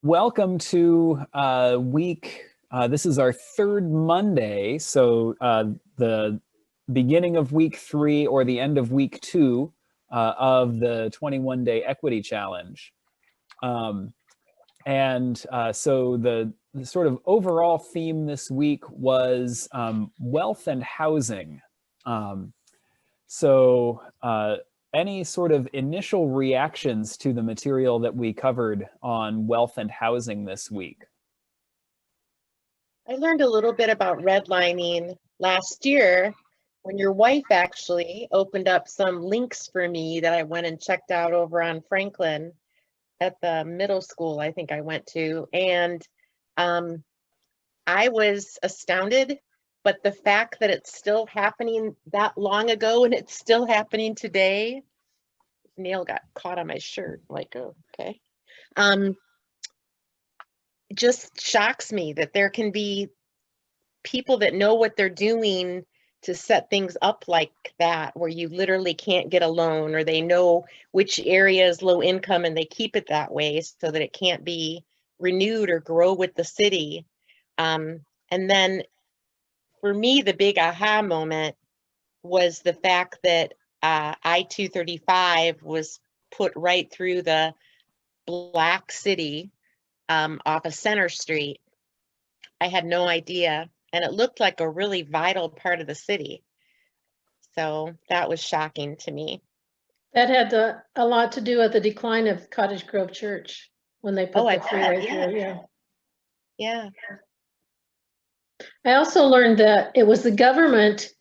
Welcome to this is our third Monday, so the beginning of week 3 or the end of week 2 of the 21-day equity challenge. So the sort of overall theme this week was wealth and housing. Any sort of initial reactions to the material that we covered on wealth and housing this week? I learned a little bit about redlining last year when your wife actually opened up some links for me that I went and checked out over on Franklin at the middle school I think I went to. And I was astounded, but the fact that it's still happening that long ago and it's still happening today, nail got caught on my shirt, like, oh, okay. Just shocks me that there can be people that know what they're doing to set things up like that, where you literally can't get a loan, or they know which area is low income and they keep it that way so that it can't be renewed or grow with the city. And then for me, the big aha moment was the fact that I-235 was put right through the Black City off of Center Street. I had no idea, and it looked like a really vital part of the city. So that was shocking to me. That had a lot to do with the decline of Cottage Grove Church when they put the freeway through. Yeah. I also learned that it was the government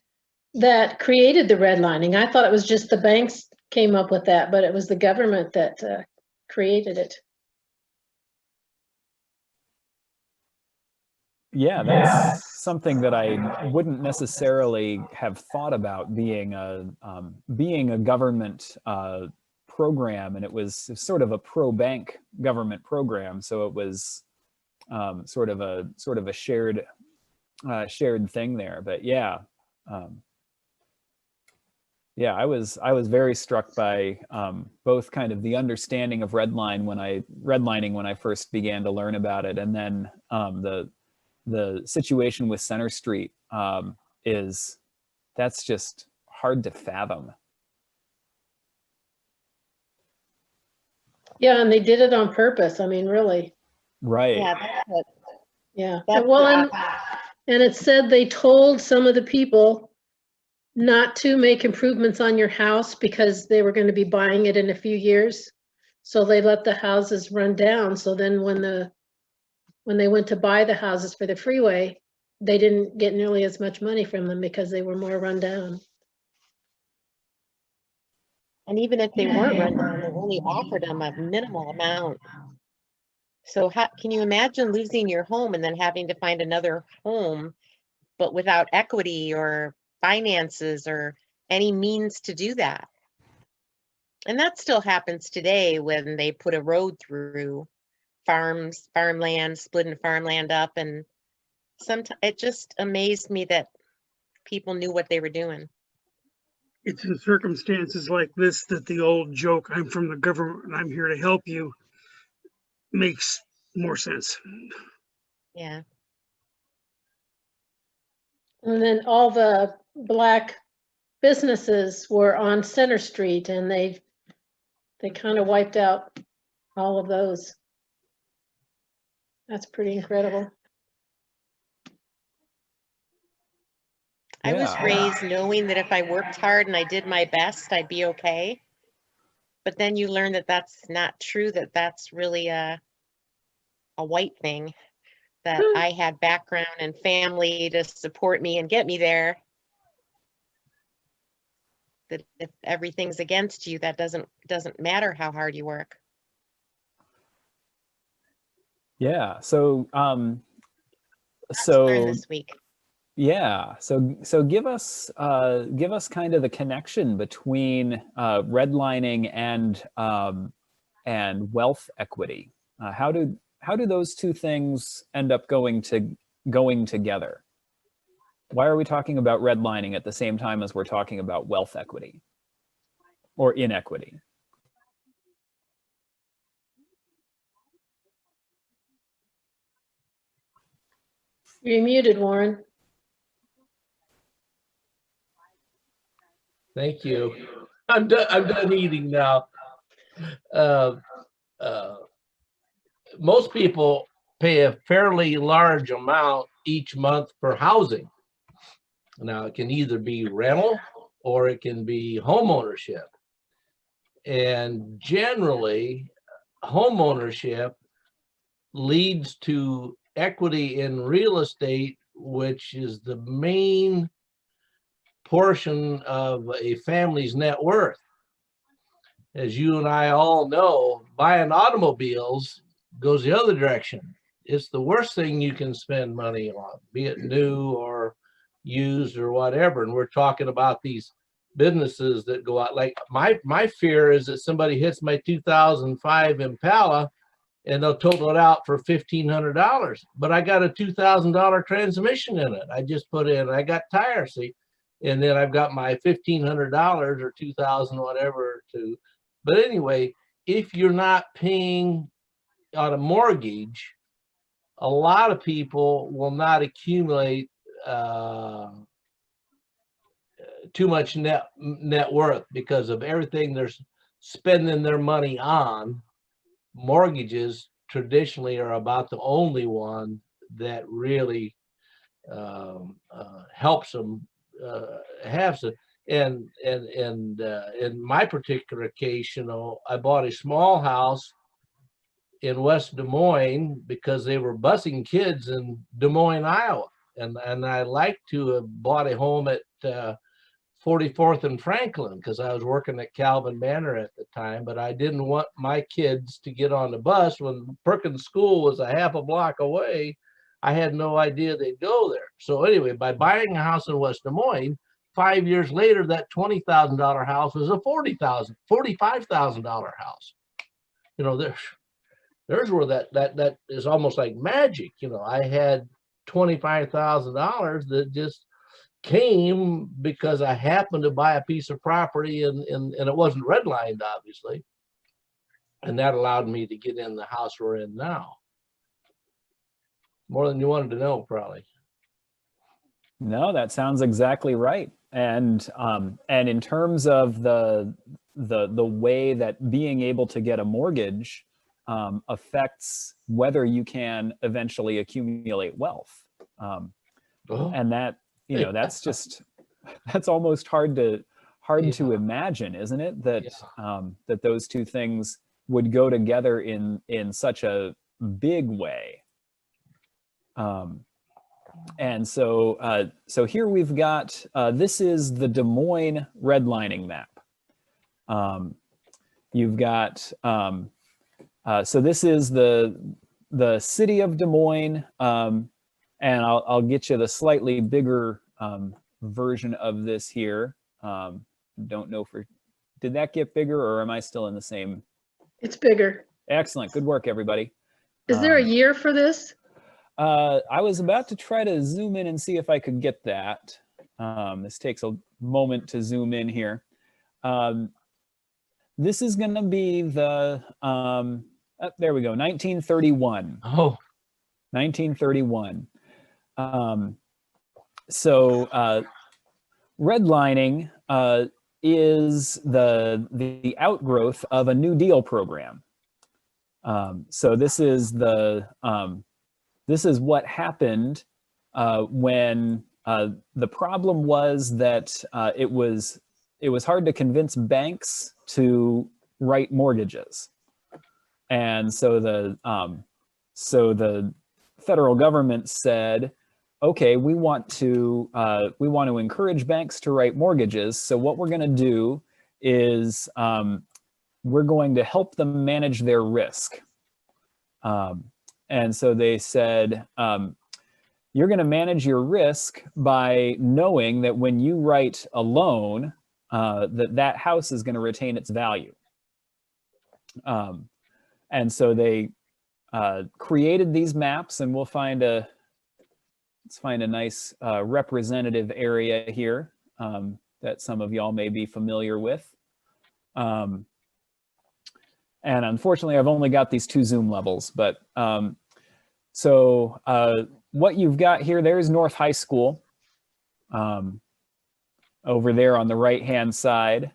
that created the redlining. I thought it was just the banks came up with that, but it was the government that created it. Yeah, that's something that I wouldn't necessarily have thought about, being a government program, and it was sort of a pro-bank government program, so it was sort of a shared thing there. But yeah, I was very struck by both kind of the understanding of redlining when I first began to learn about it, and then the situation with Center Street that's just hard to fathom. Yeah, and they did it on purpose. I mean, really. Right. Yeah. Well, and it said they told some of the people not to make improvements on your house because they were going to be buying it in a few years. So they let the houses run down. So then when they went to buy the houses for the freeway, they didn't get nearly as much money from them because they were more run down. And even if they weren't run down, they only offered them a minimal amount. So how can you imagine losing your home and then having to find another home, but without equity or finances or any means to do that? And that still happens today when they put a road through farmland, splitting farmland up, and sometimes it just amazed me that people knew what they were doing. It's in circumstances like this that the old joke, I'm from the government and I'm here to help you, makes more sense. Yeah. And then all the Black businesses were on Center Street, and they kind of wiped out all of those. That's pretty incredible. I was raised knowing that if I worked hard and I did my best, I'd be okay. But then you learn that that's not true, that that's really a white thing, that I had background and family to support me and get me there. That if everything's against you, that doesn't matter how hard you work. Yeah. So this week. Yeah. So give us kind of the connection between redlining and wealth equity. How do those two things end up going together? Why are we talking about redlining at the same time as we're talking about wealth equity or inequity? You're muted, Warren. Thank you. I'm done eating now. Uh, most people pay a fairly large amount each month for housing. Now, it can either be rental or it can be home ownership. And generally, home ownership leads to equity in real estate, which is the main portion of a family's net worth. As you and I all know, buying automobiles goes the other direction. It's the worst thing you can spend money on, be it new or used or whatever. And we're talking about these businesses that go out. Like my fear is that somebody hits my 2005 Impala and they'll total it out for $1,500. But I got a $2,000 transmission in it. I just put in, I got tires, see, and then I've got my $1,500 or $2,000, whatever to. But anyway, if you're not paying on a mortgage, a lot of people will not accumulate too much net worth because of everything they're spending their money on. Mortgages traditionally are about the only one that really helps them have some. And in my particular case, you know, I bought a small house in West Des Moines because they were busing kids in Des Moines, Iowa, and I like to have bought a home at 44th and Franklin because I was working at Calvin Manor at the time, but I didn't want my kids to get on the bus when Perkins School was a half a block away. I had no idea they'd go there. So anyway, by buying a house in West Des Moines, 5 years later, that $20,000 house was a $45,000 house. You know, there's where that is almost like magic. You know, I had $25,000 that just came because I happened to buy a piece of property and it wasn't redlined, obviously. And that allowed me to get in the house we're in now. More than you wanted to know, probably. No, that sounds exactly right. And in terms of the way that being able to get a mortgage affects whether you can eventually accumulate wealth. And that, you know, that's just, that's almost hard to imagine, isn't it? That that those two things would go together in such a big way. And so so here we've got this is the Des Moines redlining map. You've got so this is the city of Des Moines, and I'll get you the slightly bigger version of this here. Don't know for, did that get bigger or am I still in the same? It's bigger. Excellent, good work, everybody. Is there a year for this? I was about to try to zoom in and see if I could get that. This takes a moment to zoom in here. This is going to be the, there we go, 1931. Oh. 1931. So redlining is the outgrowth of a New Deal program. So this is this is what happened when the problem was that it was hard to convince banks to write mortgages, and so the federal government said, okay, we want to encourage banks to write mortgages. So what we're going to do is we're going to help them manage their risk. And so they said, you're going to manage your risk by knowing that when you write a loan, that house is going to retain its value. And so they created these maps, and let's find a nice representative area here that some of y'all may be familiar with. And unfortunately, I've only got these two zoom levels, but so what you've got here, there's North High School over there on the right-hand side.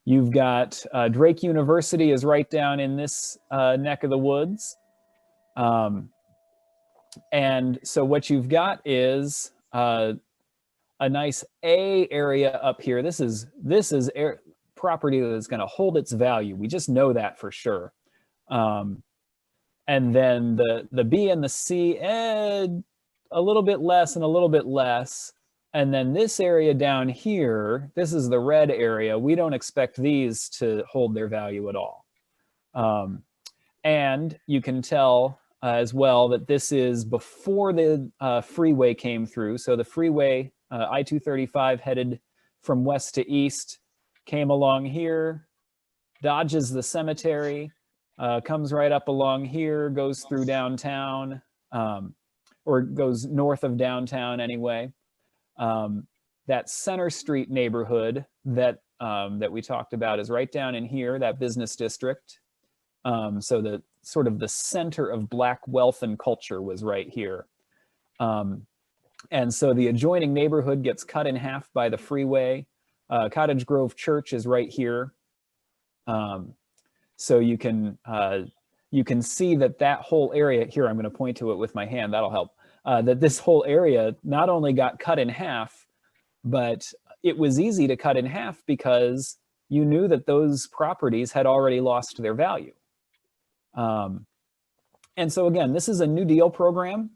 You've got Drake University is right down in this neck of the woods. And so what you've got is a nice A area up here. This is property that is going to hold its value. We just know that for sure. And then the B and the C, a little bit less and a little bit less. And then this area down here, this is the red area. We don't expect these to hold their value at all. And you can tell as well that this is before the freeway came through. So the freeway, I-235 headed from west to east, came along here, dodges the cemetery, comes right up along here, goes through downtown, or goes north of downtown anyway. That Center Street neighborhood that we talked about is right down in here, that business district. So the sort of the center of Black wealth and culture was right here. And so the adjoining neighborhood gets cut in half by the freeway. Cottage Grove Church is right here. So you can see that whole area here, I'm going to point to it with my hand, that'll help, that this whole area not only got cut in half, but it was easy to cut in half because you knew that those properties had already lost their value. And so again, this is a New Deal program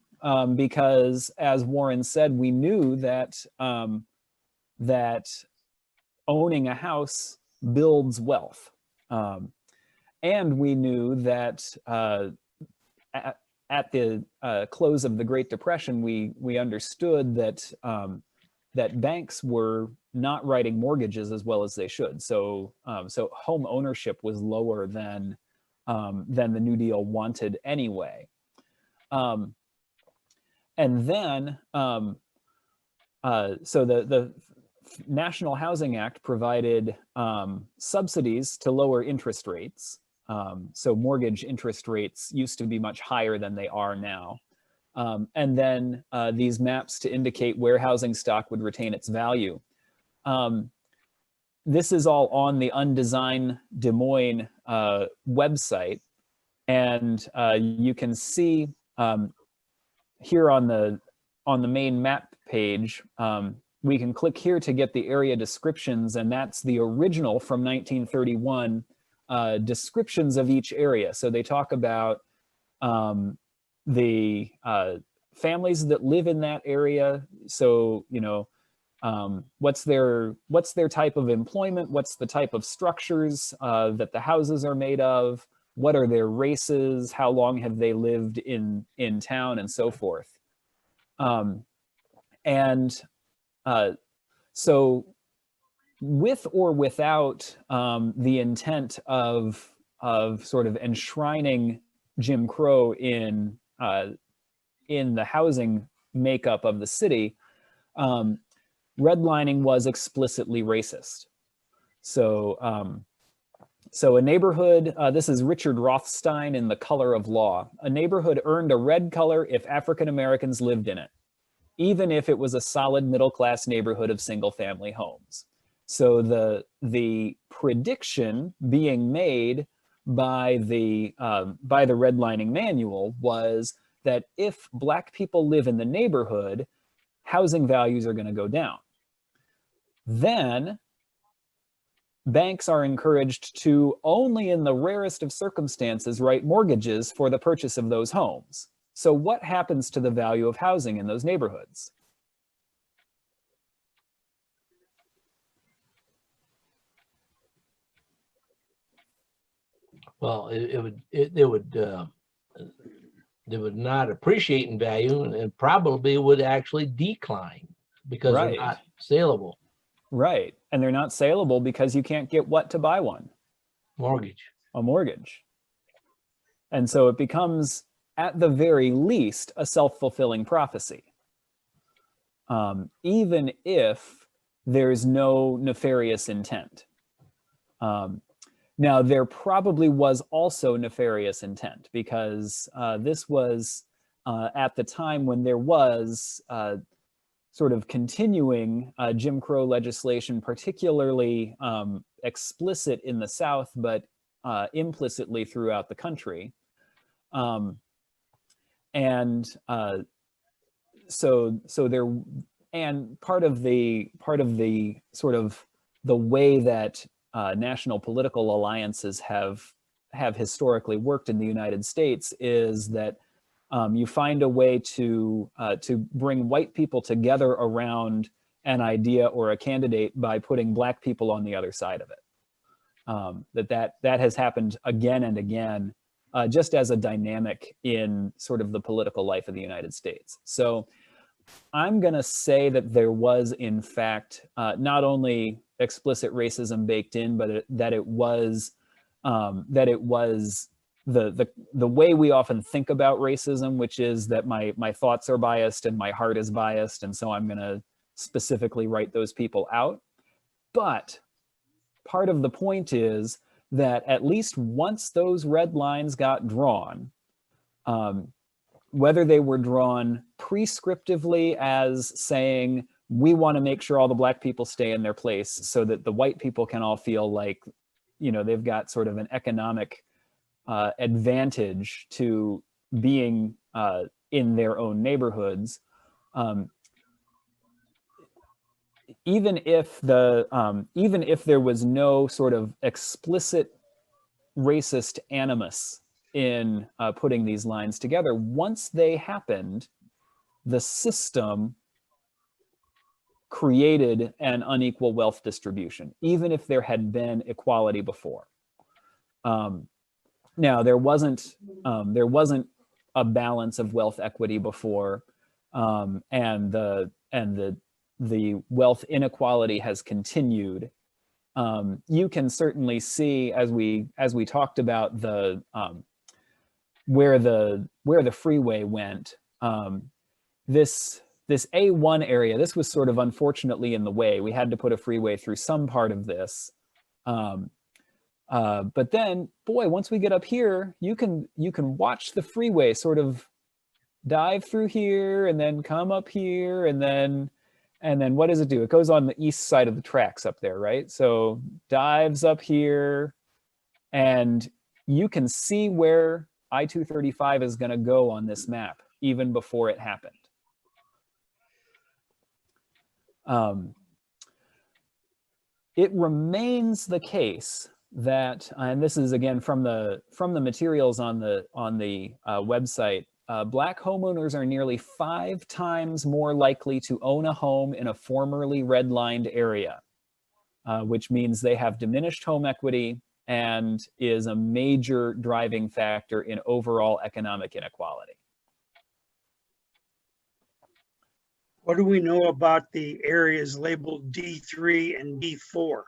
because, as Warren said, we knew that that owning a house builds wealth. And we knew that at the close of the Great Depression, we understood that that banks were not writing mortgages as well as they should. So so home ownership was lower than the New Deal wanted anyway. And then so the National Housing Act provided subsidies to lower interest rates. So mortgage interest rates used to be much higher than they are now. And then these maps to indicate where housing stock would retain its value. This is all on the Undesign Des Moines website. And you can see here on the main map page, we can click here to get the area descriptions, and that's the original from 1931 descriptions of each area. So they talk about the families that live in that area. So, you know, what's their type of employment? What's the type of structures that the houses are made of? What are their races? How long have they lived in town, and so forth. So with or without the intent of sort of enshrining Jim Crow in the housing makeup of the city, redlining was explicitly racist. So so a neighborhood, this is Richard Rothstein in The Color of Law. A neighborhood earned a red color if African Americans lived in it, even if it was a solid middle-class neighborhood of single-family homes. So the prediction being made by the redlining manual was that if Black people live in the neighborhood, housing values are going to go down. Then banks are encouraged to, only in the rarest of circumstances, write mortgages for the purchase of those homes. So what happens to the value of housing in those neighborhoods? Well, they would not appreciate in value, and probably would actually decline because they're not saleable. Right, and they're not saleable because you can't get what to buy one? Mortgage. A mortgage. And so it becomes, at the very least, a self-fulfilling prophecy. Even if there's no nefarious intent. Now, there probably was also nefarious intent, because this was at the time when there was sort of continuing Jim Crow legislation, particularly explicit in the South, but implicitly throughout the country. So there, and part of the sort of the way that national political alliances have historically worked in the United States is that you find a way to bring white people together around an idea or a candidate by putting Black people on the other side of it. That has happened again and again, just as a dynamic in sort of the political life of the United States. So I'm going to say that there was, in fact, not only explicit racism baked in, but that it was the way we often think about racism, which is that my thoughts are biased and my heart is biased, and so I'm going to specifically write those people out. But part of the point is that at least once those red lines got drawn, whether they were drawn prescriptively as saying, we want to make sure all the Black people stay in their place so that the white people can all feel like, you know, they've got sort of an economic advantage to being in their own neighborhoods, even if there was no sort of explicit racist animus in putting these lines together, once they happened, the system created an unequal wealth distribution, even if there had been equality before. Now, there wasn't a balance of wealth equity before, and the wealth inequality has continued. You can certainly see, as we talked about the where the freeway went, this A1 area, this was sort of unfortunately in the way. We had to put a freeway through some part of this. But then, boy, once we get up here, you can watch the freeway sort of dive through here and then come up here, and then what does it do? It goes on the east side of the tracks up there, right? So dives up here, and you can see where I-235 is going to go on this map even before it happened. It remains the case that, and this is again from the materials on the website, Black homeowners are nearly 5 times more likely to own a home in a formerly redlined area, which means they have diminished home equity and is a major driving factor in overall economic inequality. What do we know about the areas labeled D3 and D4?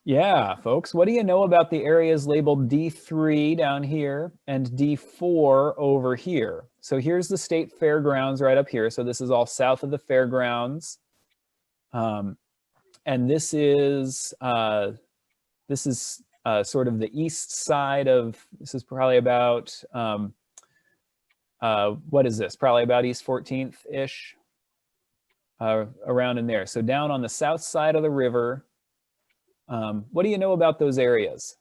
Yeah, folks, what do you know about the areas labeled D3 down here and D4 over here? So here's the state fairgrounds right up here. So this is all south of the fairgrounds. And this is sort of the east side of, this is probably about, what is this? Probably about East 14th-ish, around in there. So down on the south side of the river. What do you know about those areas?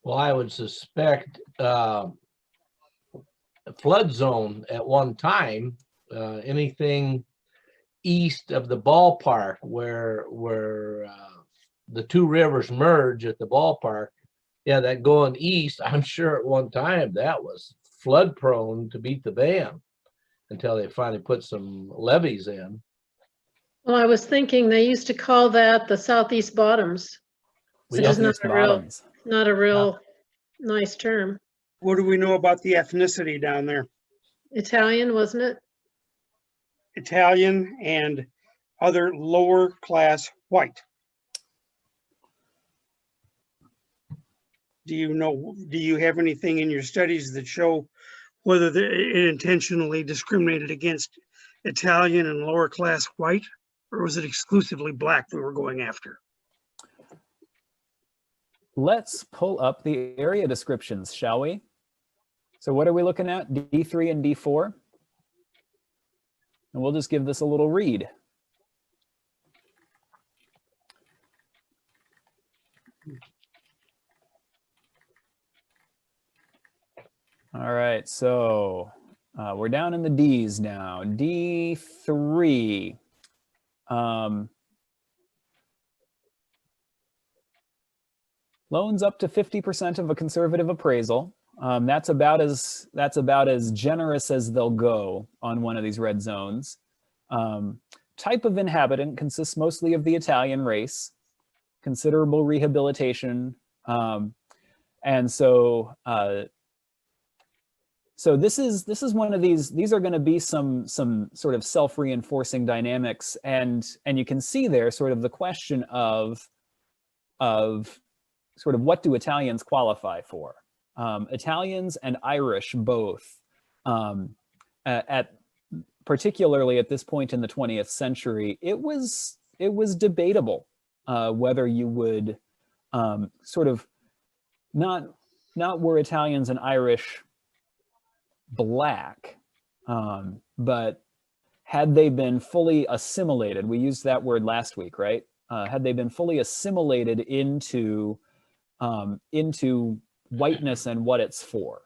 Well, I would suspect a flood zone at one time, anything east of the ballpark where the two rivers merge at the ballpark. Yeah, that going east, I'm sure at one time that was flood prone to beat the band until they finally put some levees in. Well, I was thinking they used to call that the Southeast Bottoms. Which is not a real nice term. What do we know about the ethnicity down there? Italian, wasn't it? Italian and other lower class white. Do you have anything in your studies that show whether it intentionally discriminated against Italian and lower class white, or was it exclusively Black we were going after? let's pull up the area descriptions, shall we? So what are we looking at? D3 and D4? And we'll just give this a little read. All right, so we're down in the D's now. D3. Loans up to 50% of a conservative appraisal. That's about as generous as they'll go on one of these red zones. Type of inhabitant consists mostly of the Italian race. Considerable rehabilitation, and so this is one of these. These are going to be some sort of self-reinforcing dynamics, and you can see there sort of the question of sort of what do Italians qualify for? Italians and Irish both, particularly at this point in the 20th century, it was debatable whether you would sort of not were Italians and Irish black, but had they been fully assimilated, we used that word last week, right? Had they been fully assimilated into whiteness and what it's for.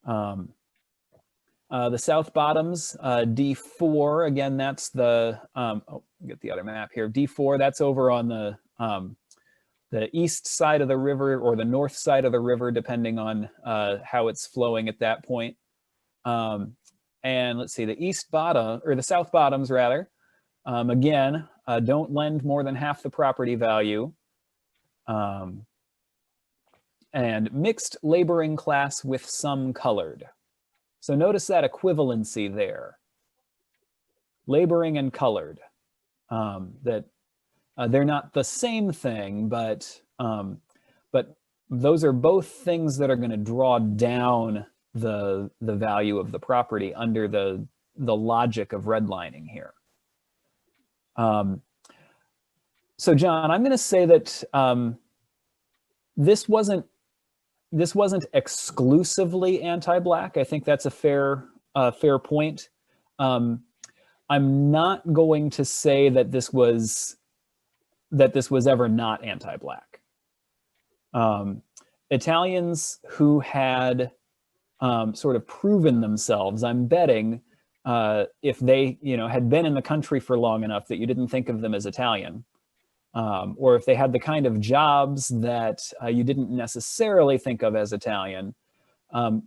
The South Bottoms, D4, again, that's the, get the other map here, D4, that's over on the east side of the river or the north side of the river, depending on how it's flowing at that point. And let's see, the East Bottom, or the South Bottoms rather, again, don't lend more than half the property value. And mixed laboring class with some colored. So notice that equivalency there. Laboring and colored. That they're not the same thing, but those are both things that are going to draw down the value of the property under the logic of redlining here. So John, I'm going to say that this wasn't exclusively anti-black. I think that's a fair point. I'm not going to say that this was ever not anti-black. Italians who had sort of proven themselves, I'm betting, if they had been in the country for long enough that you didn't think of them as Italian, or if they had the kind of jobs that you didn't necessarily think of as Italian,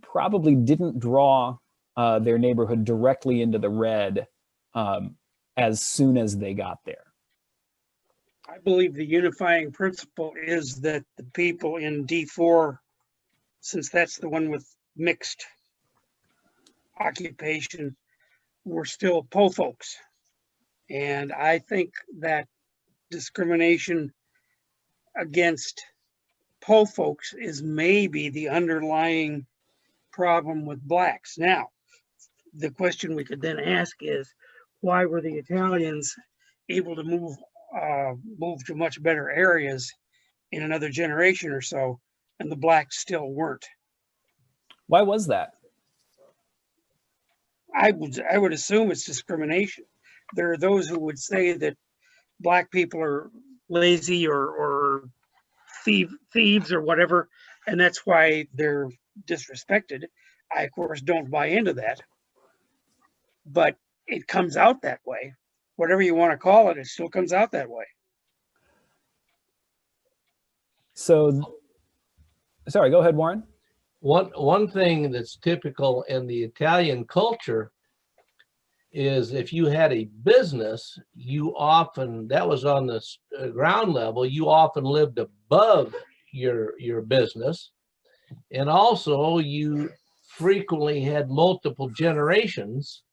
probably didn't draw their neighborhood directly into the red as soon as they got there. I believe the unifying principle is that the people in D4, since that's the one with mixed occupation, were still po folks. And I think that discrimination against po folks is maybe the underlying problem with blacks. Now, the question we could then ask is, why were the Italians able to move to much better areas in another generation or so, and the blacks still weren't? Why was that? I would assume it's discrimination. There are those who would say that black people are lazy or thieves or whatever, and that's why they're disrespected. I, of course, don't buy into that, but it comes out that way. Whatever you want to call it, it still comes out that way. So, sorry, go ahead, Warren. One thing that's typical in the Italian culture is if you had a business, you often, that was on the ground level, you often lived above your business. And also you frequently had multiple generations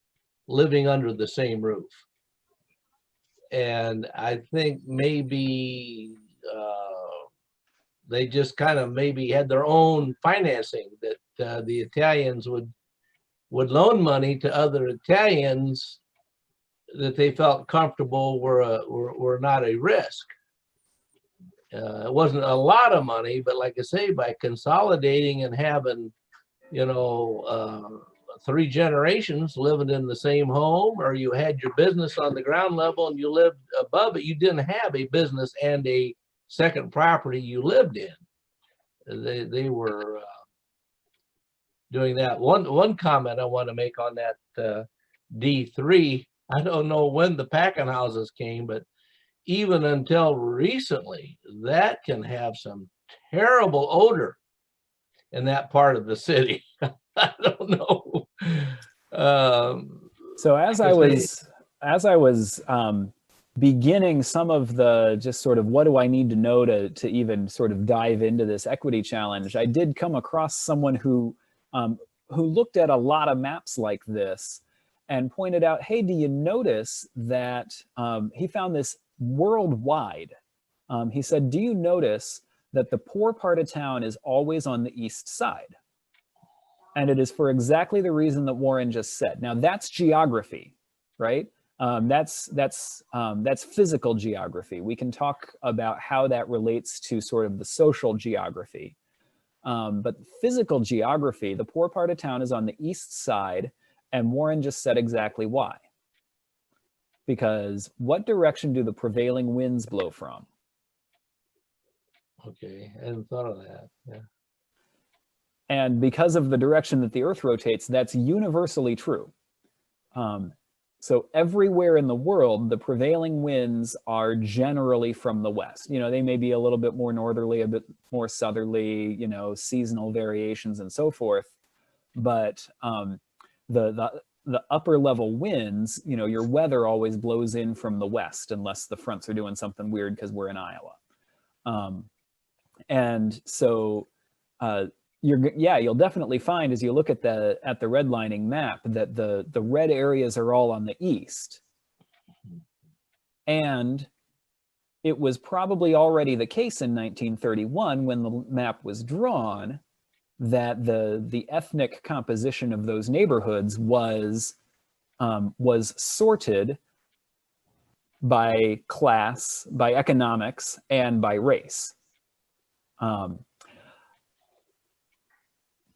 living under the same roof. And I think maybe they just kind of maybe had their own financing that the Italians would loan money to other Italians that they felt comfortable were not a risk. It wasn't a lot of money, but like I say, by consolidating and having, 3 generations living in the same home, or you had your business on the ground level and you lived above it, you didn't have a business and a second property you lived in. They were doing that. One comment I want to make on that D3, I don't know when the packing houses came, but even until recently, that can have some terrible odor in that part of the city. I don't know. So as I was beginning some of the just sort of what do I need to know to even sort of dive into this equity challenge, I did come across someone who looked at a lot of maps like this and pointed out, hey, do you notice that he found this worldwide? He said, do you notice that the poor part of town is always on the east side? And it is for exactly the reason that Warren just said. Now that's geography, right? That's physical geography. We can talk about how that relates to sort of the social geography. But physical geography, the poor part of town is on the east side, and Warren just said exactly why. Because what direction do the prevailing winds blow from? Okay, I hadn't thought of that. Yeah. And because of the direction that the Earth rotates, that's universally true. So everywhere in the world, the prevailing winds are generally from the west. They may be a little bit more northerly, a bit more southerly, seasonal variations and so forth. But the upper level winds, your weather always blows in from the west, unless the fronts are doing something weird because we're in Iowa. And so you'll definitely find, as you look at the redlining map, that the red areas are all on the east. And it was probably already the case in 1931 when the map was drawn that the ethnic composition of those neighborhoods was sorted by class, by economics, and by race.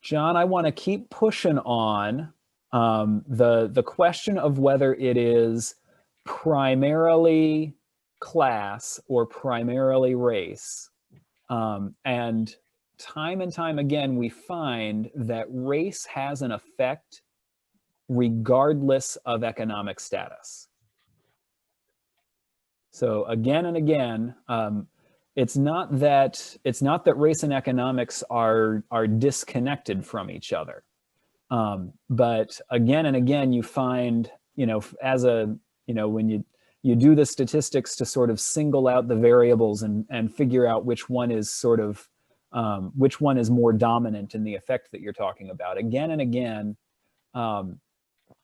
John, I want to keep pushing on the question of whether it is primarily class or primarily race. And time again, we find that race has an effect regardless of economic status. So again and again, it's not that race and economics are disconnected from each other. But again and again, you find, when you do the statistics to sort of single out the variables and figure out which one is sort of, which one is more dominant in the effect that you're talking about. Again and again,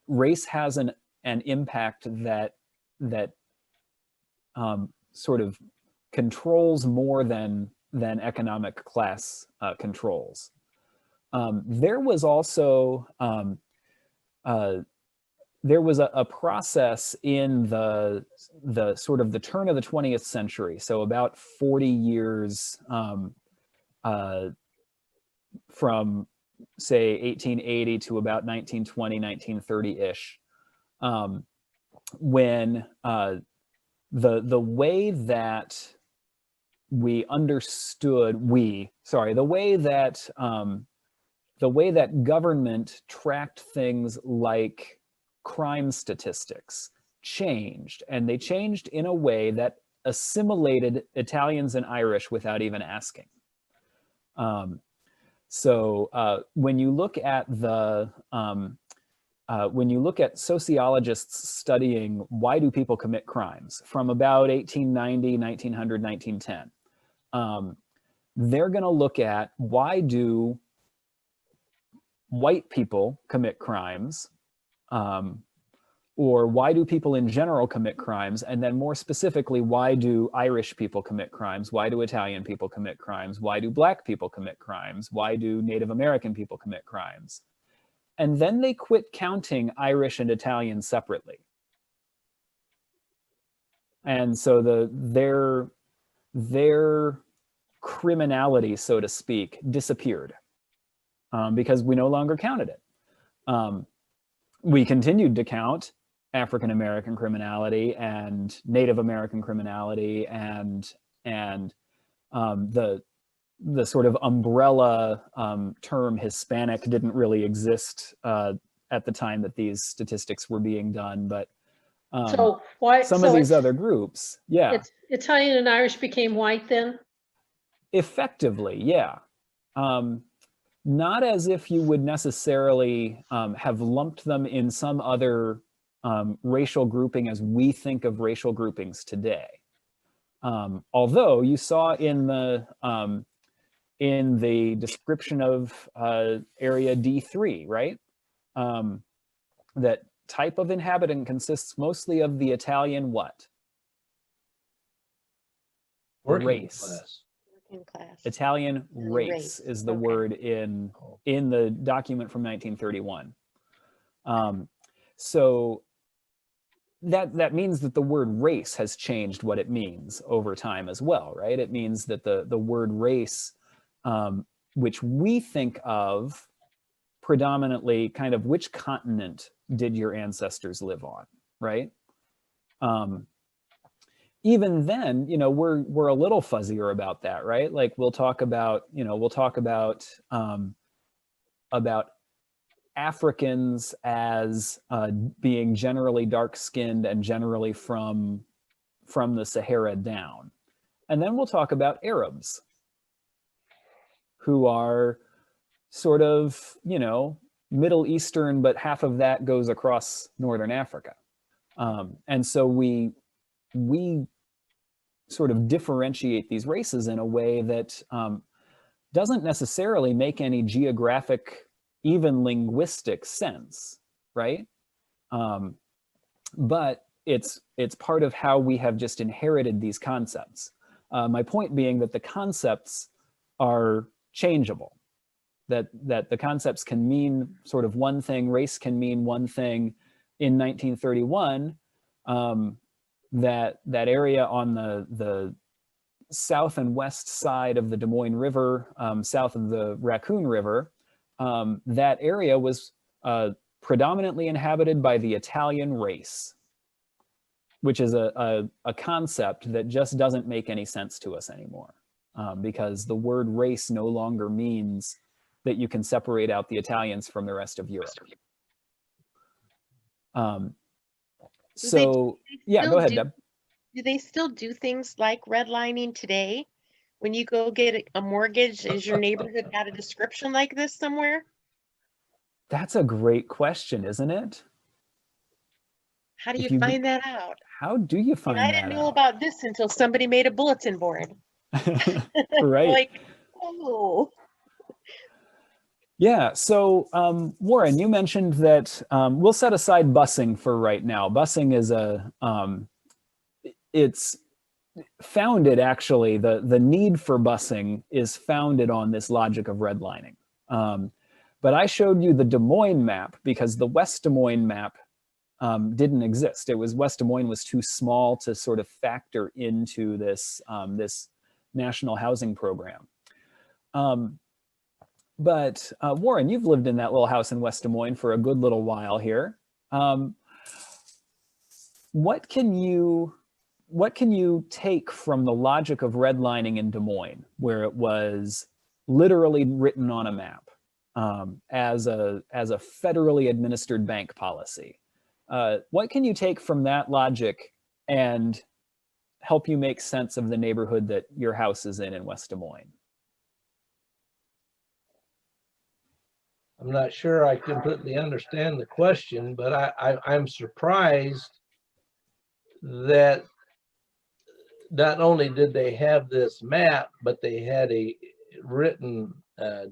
race has an impact that sort of controls more than economic class controls. There was also there was a process in the sort of the turn of the 20th century, so about 40 years from say 1880 to about 1920, 1930-ish, when the way that we understood, the way that government tracked things like crime statistics changed, and they changed in a way that assimilated Italians and Irish without even asking. So when you look at sociologists studying why do people commit crimes from about 1890, 1900, 1910, they're going to look at why do white people commit crimes, or why do people in general commit crimes, and then more specifically, why do Irish people commit crimes, why do Italian people commit crimes, why do Black people commit crimes, why do Native American people commit crimes. And then they quit counting Irish and Italian separately. And so their criminality, so to speak, disappeared because we no longer counted it. We continued to count African American criminality and Native American criminality and the sort of umbrella term Hispanic didn't really exist at the time that these statistics were being done, but So why? some so of these it's- other groups, yeah, It's Italian and Irish became white then? effectively, yeah. Not as if you would necessarily have lumped them in some other racial grouping as we think of racial groupings today. Although you saw in the description of area D3, right? That type of inhabitant consists mostly of the Italian what? Working Race. class. Working class. Italian race Race, is the okay. word in the document from 1931. So that means that the word race has changed what it means over time as well, right? It means that the word race, which we think of predominantly kind of which continent did your ancestors live on, right? Even then, we're a little fuzzier about that, right? Like we'll talk about Africans as being generally dark-skinned and generally from the Sahara down. And then we'll talk about Arabs, who are sort of, Middle Eastern, but half of that goes across Northern Africa. And so we sort of differentiate these races in a way that doesn't necessarily make any geographic, even linguistic sense, right? But it's part of how we have just inherited these concepts. My point being that the concepts are changeable, that the concepts can mean sort of one thing, race can mean one thing. In 1931, that area on the south and west side of the Des Moines River, south of the Raccoon River, that area was predominantly inhabited by the Italian race, which is a concept that just doesn't make any sense to us anymore, because the word race no longer means that you can separate out the Italians from the rest of Europe. So yeah, go ahead, Deb. Do they still do things like redlining today? When you go get a mortgage, is your neighborhood got a description like this somewhere? That's a great question, isn't it? How do you find that out? How do you find that out? I didn't know about this until somebody made a bulletin board. Right. Like, oh. Yeah, so Warren, you mentioned that we'll set aside busing for right now. Busing is it's founded, actually, the need for busing is founded on this logic of redlining. But I showed you the Des Moines map because the West Des Moines map didn't exist. West Des Moines was too small to sort of factor into this, this national housing program. But Warren, you've lived in that little house in West Des Moines for a good little while here. What can you take from the logic of redlining in Des Moines, where it was literally written on a map as a federally administered bank policy? What can you take from that logic and help you make sense of the neighborhood that your house is in West Des Moines? I'm not sure I completely understand the question, but I'm surprised that not only did they have this map, but they had a written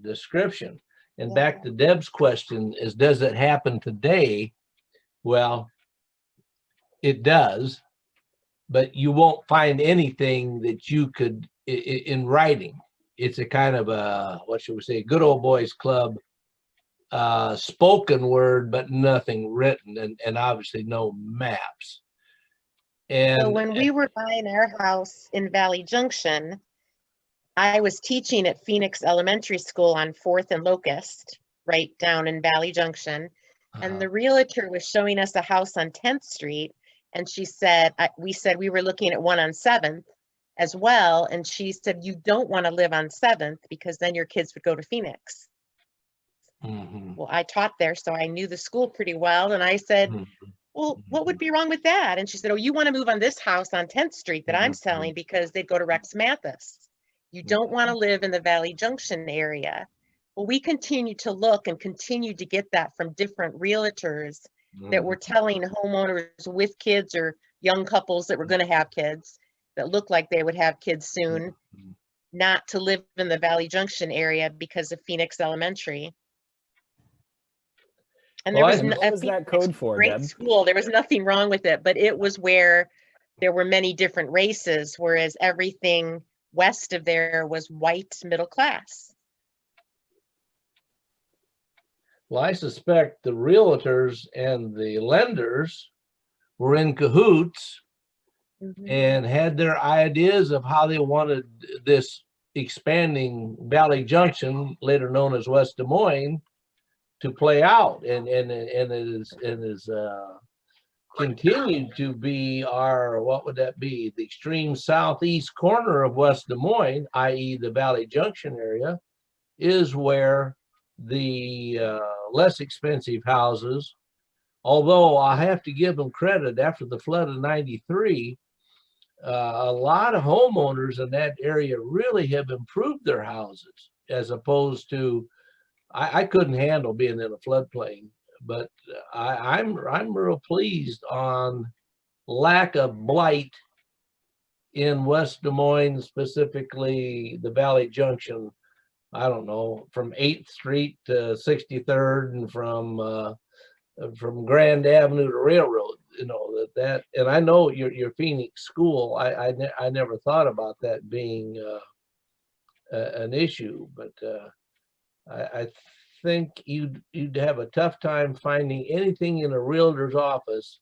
description. And back to Deb's question is, does it happen today? Well, it does, but you won't find anything that you could in writing. It's a kind of a, what should we say, good old boys club, spoken word, but nothing written, and obviously no maps. And So when we were buying our house in Valley Junction, I was teaching at Phoenix Elementary School on 4th and Locust, right down in Valley Junction. And the realtor was showing us a house on 10th Street. And she said, we said we were looking at one on 7th as well. And she said, you don't want to live on 7th because then your kids would go to Phoenix. Well, I taught there, so I knew the school pretty well. And I said, well, what would be wrong with that? And she said, oh, you want to move on this house on 10th Street that I'm selling because they'd go to Rex Mathis. You don't want to live in the Valley Junction area. Well, we continued to look and continued to get that from different realtors that were telling homeowners with kids or young couples that were going to have kids that looked like they would have kids soon, not to live in the Valley Junction area because of Phoenix Elementary. And Well, there was what was that code for, great Deb? school. There was nothing wrong with it, but it was where there were many different races, whereas everything west of there was white middle class. Well, I suspect the realtors and the lenders were in cahoots and had their ideas of how they wanted this expanding Valley Junction, later known as West Des Moines, to play out, and it is continued to be our, what would that be, the extreme southeast corner of West Des Moines, i.e. the Valley Junction area, is where the less expensive houses, although I have to give them credit, after the flood of '93, a lot of homeowners in that area really have improved their houses, as opposed to, I couldn't handle being in a floodplain, but I'm real pleased on lack of blight in West Des Moines, specifically the Valley Junction. I don't know, from 8th Street to 63rd, and from Grand Avenue to Railroad. You know that, and I know your Phoenix school. I never thought about that being an issue, but I think you'd have a tough time finding anything in a realtor's office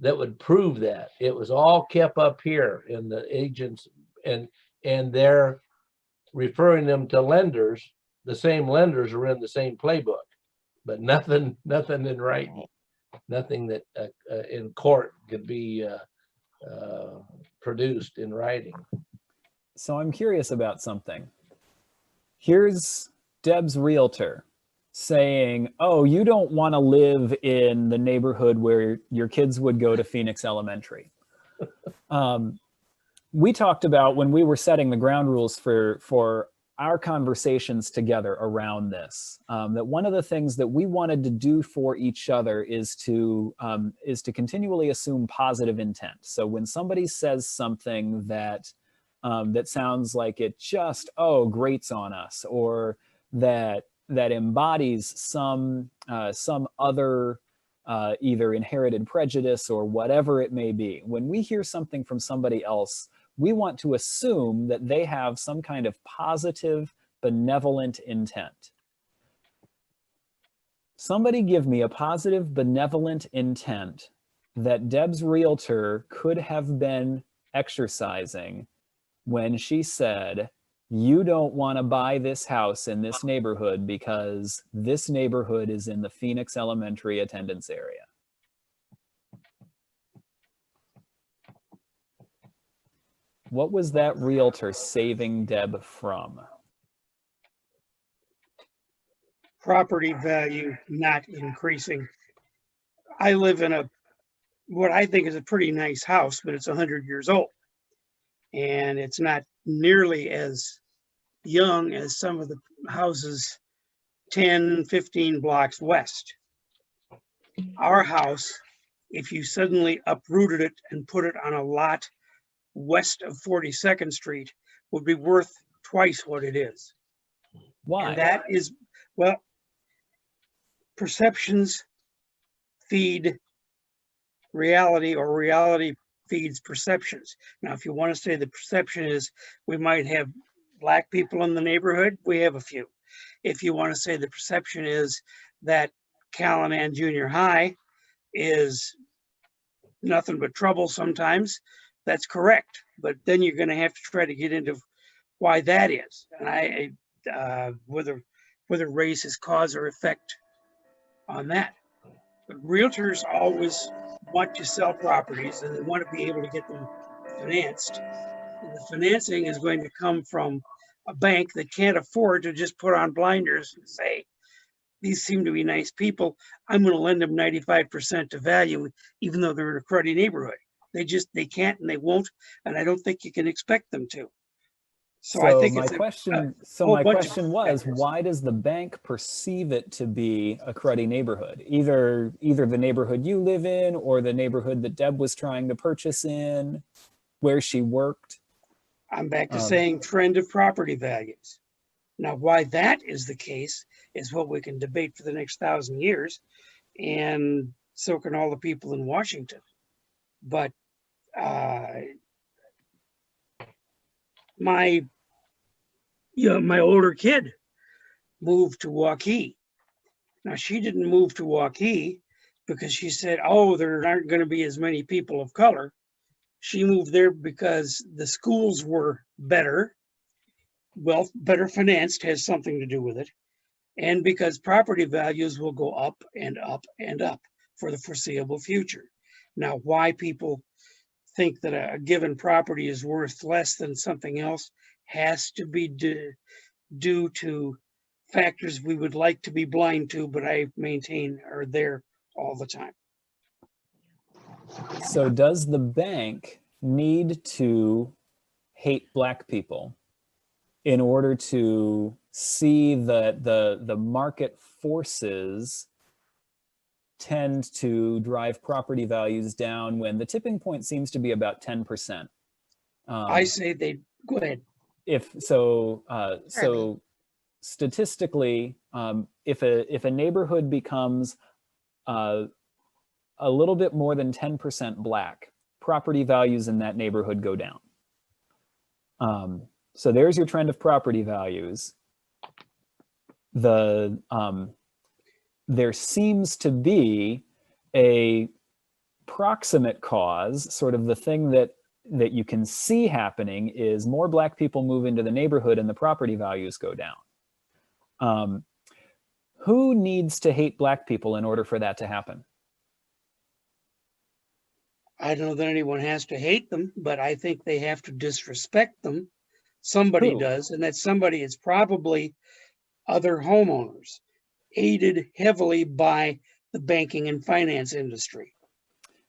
that would prove that. It was all kept up here in the agents, and they're referring them to lenders. The same lenders are in the same playbook, but nothing in writing, nothing that in court could be produced in writing. So I'm curious about something. Here's Deb's realtor saying, oh, you don't want to live in the neighborhood where your kids would go to Phoenix Elementary. We talked about, when we were setting the ground rules for our conversations together around this, that one of the things that we wanted to do for each other is to continually assume positive intent. So when somebody says something that sounds like it just, grates on us, or that embodies some other either inherited prejudice or whatever it may be, when we hear something from somebody else, we want to assume that they have some kind of positive, benevolent intent. Somebody give me a positive, benevolent intent that Deb's realtor could have been exercising when she said, you don't want to buy this house in this neighborhood because this neighborhood is in the Phoenix Elementary attendance area. What was that realtor saving Deb from? Property value not increasing. I live in what I think is a pretty nice house, but it's 100 years old. And it's not nearly as young as some of the houses 10, 15 blocks west. Our house, if you suddenly uprooted it and put it on a lot west of 42nd Street, would be worth twice what it is. Why? And that is, well, perceptions feed reality, or reality feeds perceptions. Now, if you want to say the perception is we might have Black people in the neighborhood, we have a few. If you want to say the perception is that Callanan Junior High is nothing but trouble sometimes, that's correct. But then you're going to have to try to get into why that is, and whether race is cause or effect on that. But realtors always want to sell properties and they want to be able to get them financed. And the financing is going to come from a bank that can't afford to just put on blinders and say, these seem to be nice people, I'm going to lend them 95% to value, even though they're in a cruddy neighborhood. They can't and they won't, and I don't think you can expect them to. So I think my question was, why does the bank perceive it to be a cruddy neighborhood? Either the neighborhood you live in or the neighborhood that Deb was trying to purchase in, where she worked. I'm back to saying trend of property values. Now, why that is the case is what we can debate for the next 1,000 years, and so can all the people in Washington. But my older kid moved to Waukee. Now, she didn't move to Waukee because she said, oh, there aren't going to be as many people of color. She moved there because the schools were better. Well, better financed has something to do with it. And because property values will go up and up and up for the foreseeable future. Now, why people think that a given property is worth less than something else has to be due to factors we would like to be blind to, but I maintain are there all the time. So does the bank need to hate Black people in order to see that the market forces tend to drive property values down when the tipping point seems to be about 10%? I say go ahead. So statistically, if a neighborhood becomes a little bit more than 10% Black, property values in that neighborhood go down. So there's your trend of property values. There seems to be a proximate cause, sort of the thing that you can see happening is more Black people move into the neighborhood and the property values go down. Who needs to hate Black people in order for that to happen? I don't know that anyone has to hate them, but I think they have to disrespect them. Somebody does, and that somebody is probably other homeowners, aided heavily by the banking and finance industry.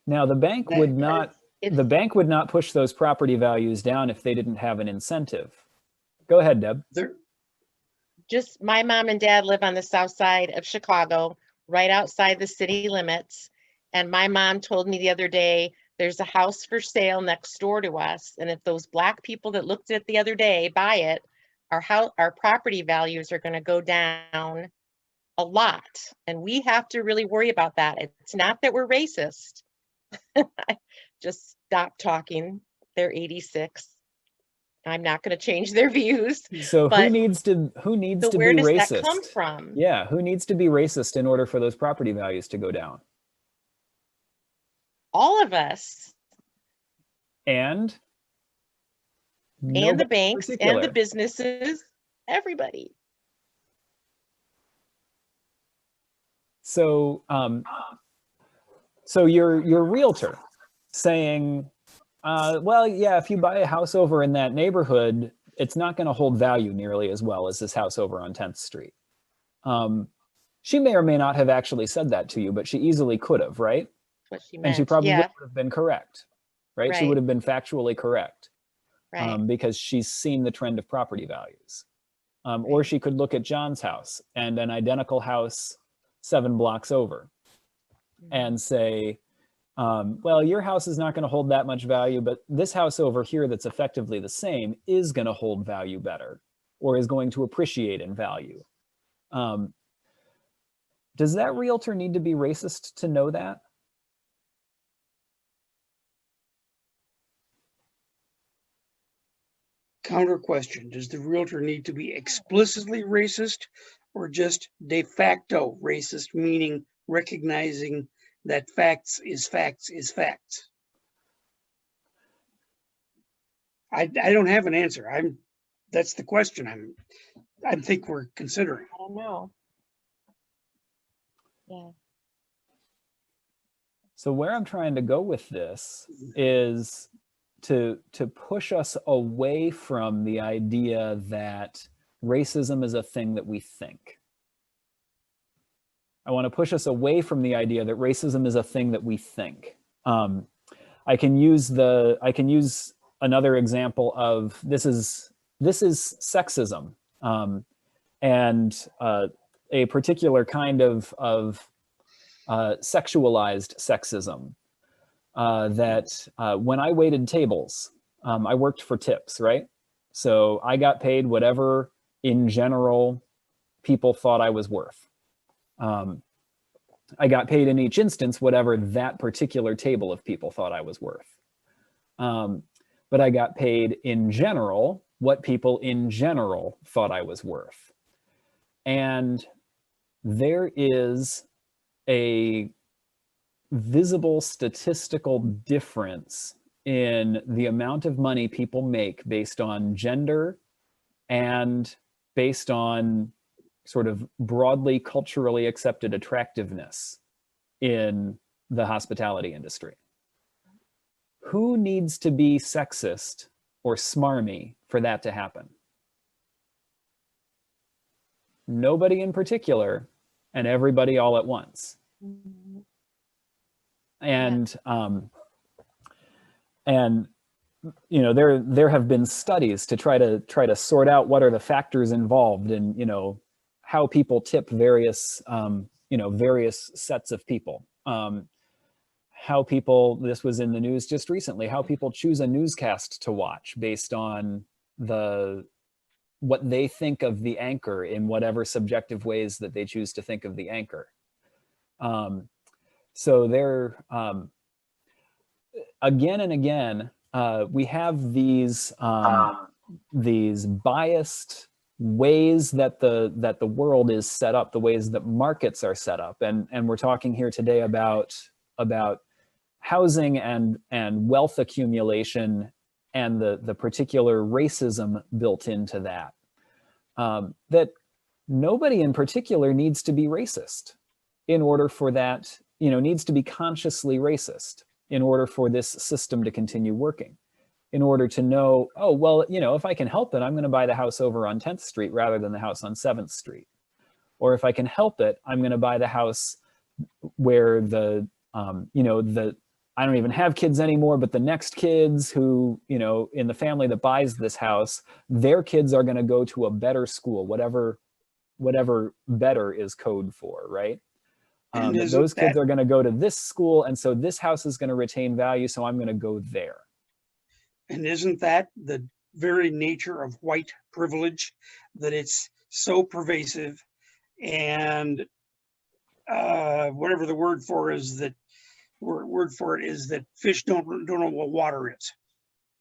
Now, the bank would not push those property values down if they didn't have an incentive. Go ahead, Deb. Just my mom and dad live on the south side of Chicago, right outside the city limits. And my mom told me the other day, there's a house for sale next door to us. And if those Black people that looked at it the other day buy it, our property values are going to go down a lot. And we have to really worry about that. It's not that we're racist. Just stop talking. They're 86. I'm not going to change their views. So who needs to be racist? Where does that come from? Yeah, who needs to be racist in order for those property values to go down? All of us. And the banks and the businesses, everybody. So so your realtor saying, well, yeah, if you buy a house over in that neighborhood, it's not going to hold value nearly as well as this house over on 10th Street. She may or may not have actually said that to you, but she easily could have, right? What she meant. And she probably would have been correct, right? Right. She would have been factually correct, right. Because she's seen the trend of property values. Or she could look at John's house and an identical house 7 blocks over and say, well, your house is not going to hold that much value, but this house over here that's effectively the same is going to hold value better or is going to appreciate in value. Does that realtor need to be racist to know that? Counter question, does the realtor need to be explicitly racist or just de facto racist, meaning recognizing that facts is facts is facts? I don't have an answer. That's the question I think we're considering. I don't know. Yeah. So where I'm trying to go with this is to push us away from the idea that racism is a thing that we think. I want to push us away from the idea that racism is a thing that we think. I can use another example of this is sexism, and a particular kind of sexualized sexism that when I waited tables, I worked for tips, right? So I got paid whatever in general people thought I was worth. I got paid in each instance whatever that particular table of people thought I was worth. But I got paid in general what people in general thought I was worth. And there is a visible statistical difference in the amount of money people make based on gender and based on sort of broadly culturally accepted attractiveness in the hospitality industry. Who needs to be sexist or smarmy for that to happen? Nobody in particular, and everybody all at once. And you know, there have been studies to try to sort out what are the factors involved in, you know, how people tip various various sets of people. How people, this was in the news just recently, how people choose a newscast to watch based on what they think of the anchor in whatever subjective ways that they choose to think of the anchor. So there, again and again, we have these biased ways that the world is set up, the ways that markets are set up, and we're talking here today about housing and wealth accumulation and the particular racism built into that. That nobody in particular needs to be racist in order for that, you know, needs to be consciously racist in order for this system to continue working. In order to know, oh, well, you know, if I can help it, I'm going to buy the house over on 10th Street rather than the house on 7th Street. Or if I can help it, I'm going to buy the house where I don't even have kids anymore, but the next kids who, you know, in the family that buys this house, their kids are going to go to a better school, whatever better is code for, right? Those kids are going to go to this school, and so this house is going to retain value, so I'm going to go there. And isn't that the very nature of white privilege, that it's so pervasive, and whatever the word for it is that fish don't know what water is,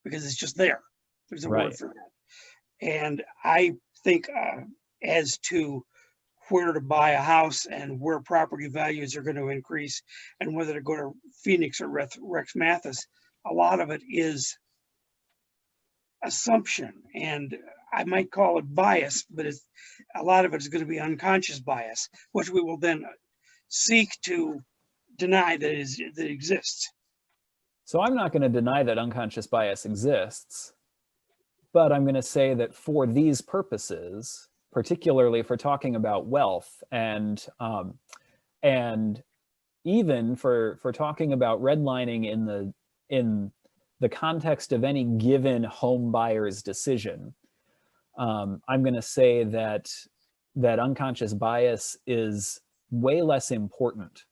because it's just there. There's a word for that. And I think as to where to buy a house and where property values are going to increase and whether to go to Phoenix or Rex Mathis, a lot of it is assumption, and I might call it bias, but a lot of it is going to be unconscious bias, which we will then seek to deny that it exists. So I'm not going to deny that unconscious bias exists, but I'm going to say that for these purposes, particularly for talking about wealth and even for talking about redlining in the context of any given home buyer's decision, I'm going to say that unconscious bias is way less important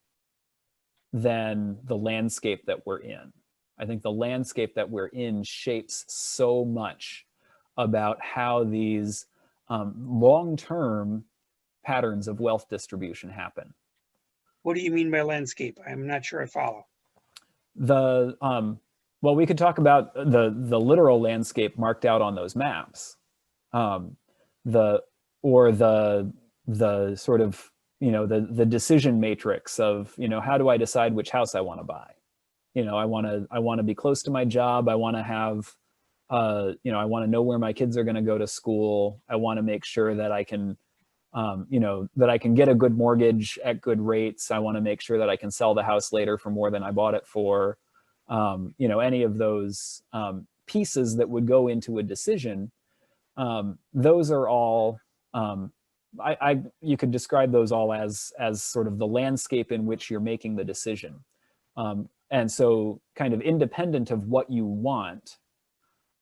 than the landscape that we're in. I think the landscape that we're in shapes so much about how these long-term patterns of wealth distribution happen. What do you mean by landscape? I'm not sure I follow. Well, we could talk about the literal landscape marked out on those maps, the sort of, the decision matrix of, how do I decide which house I want to buy? I want to be close to my job. I want to have, I want to know where my kids are going to go to school. I want to make sure that I can, that I can get a good mortgage at good rates. I want to make sure that I can sell the house later for more than I bought it for. Any of those pieces that would go into a decision, those are all, you could describe those all as sort of the landscape in which you're making the decision. And so kind of independent of what you want,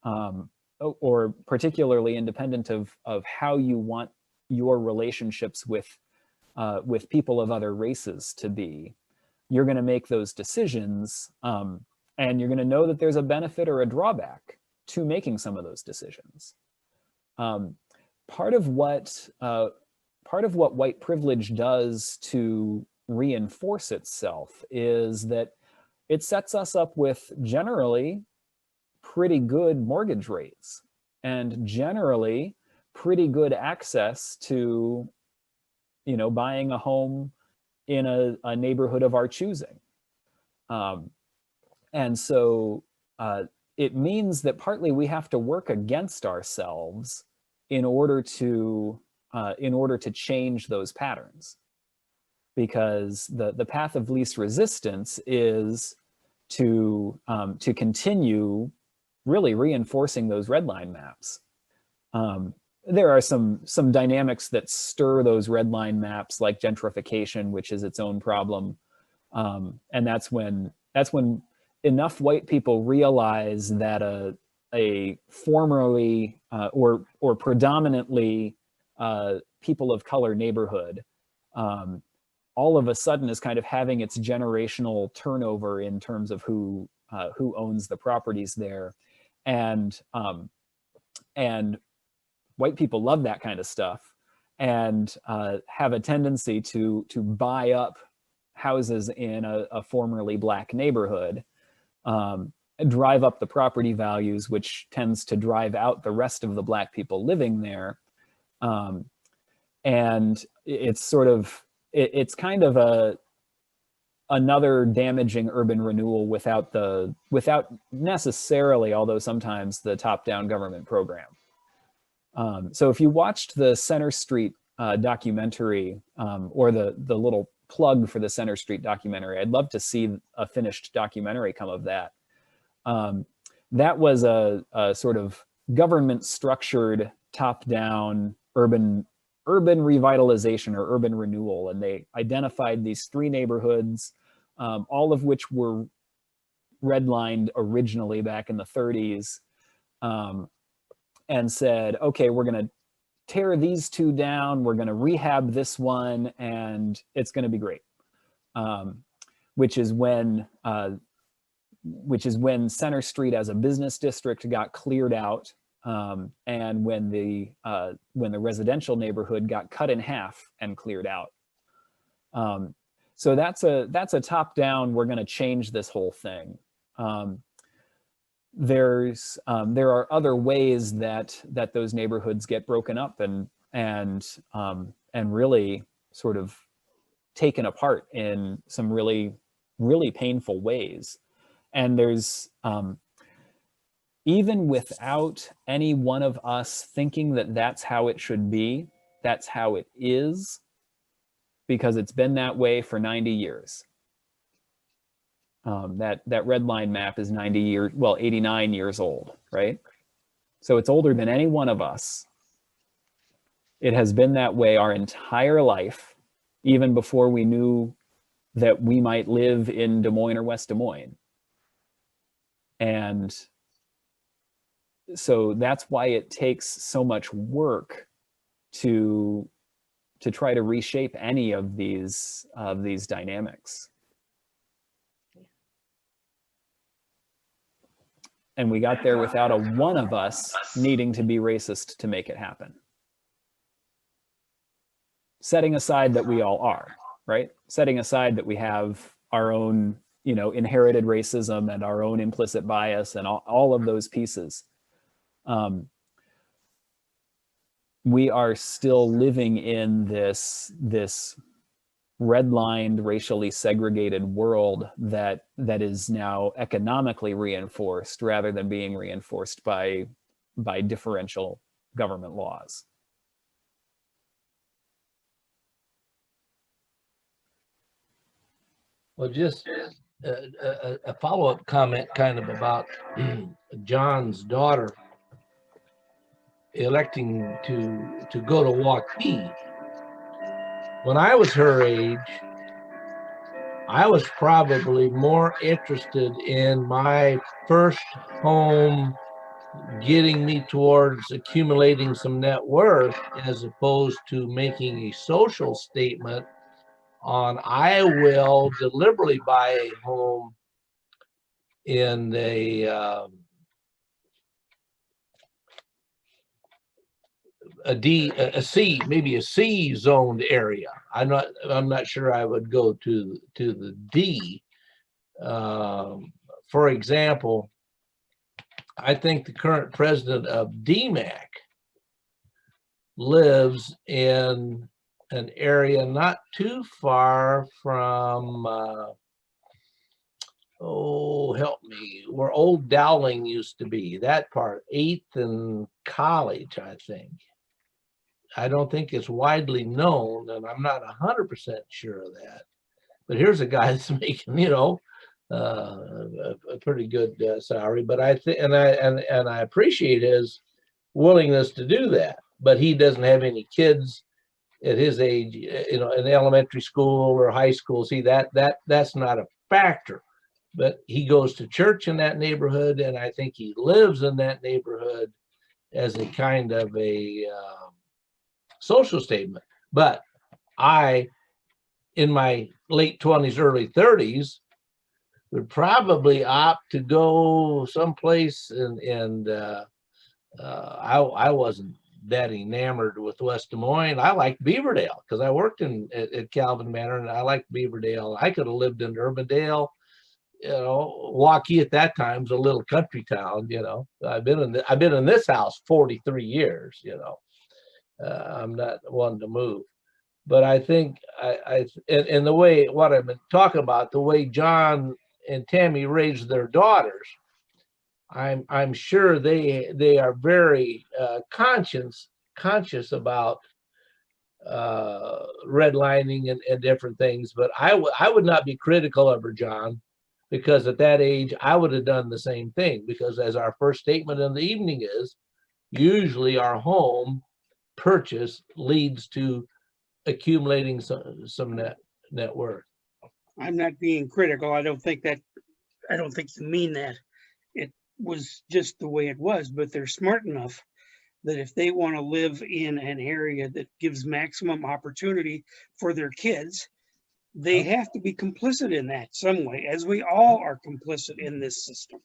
or particularly independent of how you want your relationships with people of other races to be, you're going to make those decisions, and you're going to know that there's a benefit or a drawback to making some of those decisions. Part of what white privilege does to reinforce itself is that it sets us up with generally pretty good mortgage rates and generally pretty good access to, buying a home in a neighborhood of our choosing. And so it means that partly we have to work against ourselves in order to change those patterns, because the path of least resistance is to continue really reinforcing those red line maps. There are some dynamics that stir those red line maps, like gentrification, which is its own problem, and that's when enough white people realize that a formerly or predominantly people of color neighborhood all of a sudden is kind of having its generational turnover in terms of who owns the properties there, and white people love that kind of stuff and have a tendency to buy up houses in a formerly black neighborhood, drive up the property values, which tends to drive out the rest of the black people living there. And it's sort of, it's kind of another damaging urban renewal without necessarily, although sometimes, the top-down government program. So if you watched the Center Street documentary, or the little plug for the Center Street documentary, I'd love to see a finished documentary come of that. That was a sort of government structured top-down urban revitalization or urban renewal. And they identified these 3 neighborhoods, all of which were redlined originally back in the 30s, and said, okay, we're going to tear these 2 down, we're going to rehab this one, and it's going to be great. Which is when Center Street as a business district got cleared out, and when the residential neighborhood got cut in half and cleared out. So that's a top-down, we're going to change this whole thing. There are other ways that those neighborhoods get broken up and really sort of taken apart in some really, really painful ways. And there's, even without any one of us thinking that that's how it should be, that's how it is, because it's been that way for 90 years. That red line map is 89 years old, right? So it's older than any one of us. It has been that way our entire life, even before we knew that we might live in Des Moines or West Des Moines. And so that's why it takes so much work to try to reshape any of these dynamics. And we got there without a one of us needing to be racist to make it happen. Setting aside that we all are, right? Setting aside that we have our own, inherited racism and our own implicit bias and all of those pieces. We are still living in this redlined, racially segregated world that is now economically reinforced rather than being reinforced by differential government laws. Well, just a follow-up comment kind of about John's daughter electing to go to Waukee. When I was her age, I was probably more interested in my first home getting me towards accumulating some net worth as opposed to making a social statement on I will deliberately buy a home in a C, maybe a C zoned area. I'm not sure I would go to the D. For example, I think the current president of DMAC lives in an area not too far from, oh, help me, where Old Dowling used to be, that part, 8th and College, I think. I don't think it's widely known, and I'm not 100% sure of that. But here's a guy that's making, you know, a pretty good salary. But I think, and I appreciate his willingness to do that. But he doesn't have any kids at his age, you know, in elementary school or high school. See, that's not a factor. But he goes to church in that neighborhood, and I think he lives in that neighborhood as a kind of a social statement. But I, in my late 20s, early 30s, would probably opt to go someplace, and I wasn't that enamored with West Des Moines. I liked Beaverdale because I worked at Calvin Manor, and I liked Beaverdale. I could have lived in Urbandale. You know, Waukee at that time was a little country town. You know, I've been in this house 43 years. You know, I'm not one to move. But I think and the way, what I've been talking about, the way John and Tammy raised their daughters, I'm sure they are very conscious about redlining and different things. But I would not be critical of her, John, because at that age I would have done the same thing. Because as our first statement in the evening is, usually our home purchase leads to accumulating some net worth. I'm not being critical. I don't think you mean that. It was just the way it was, but they're smart enough that if they want to live in an area that gives maximum opportunity for their kids, they have to be complicit in that some way, as we all are complicit in this system.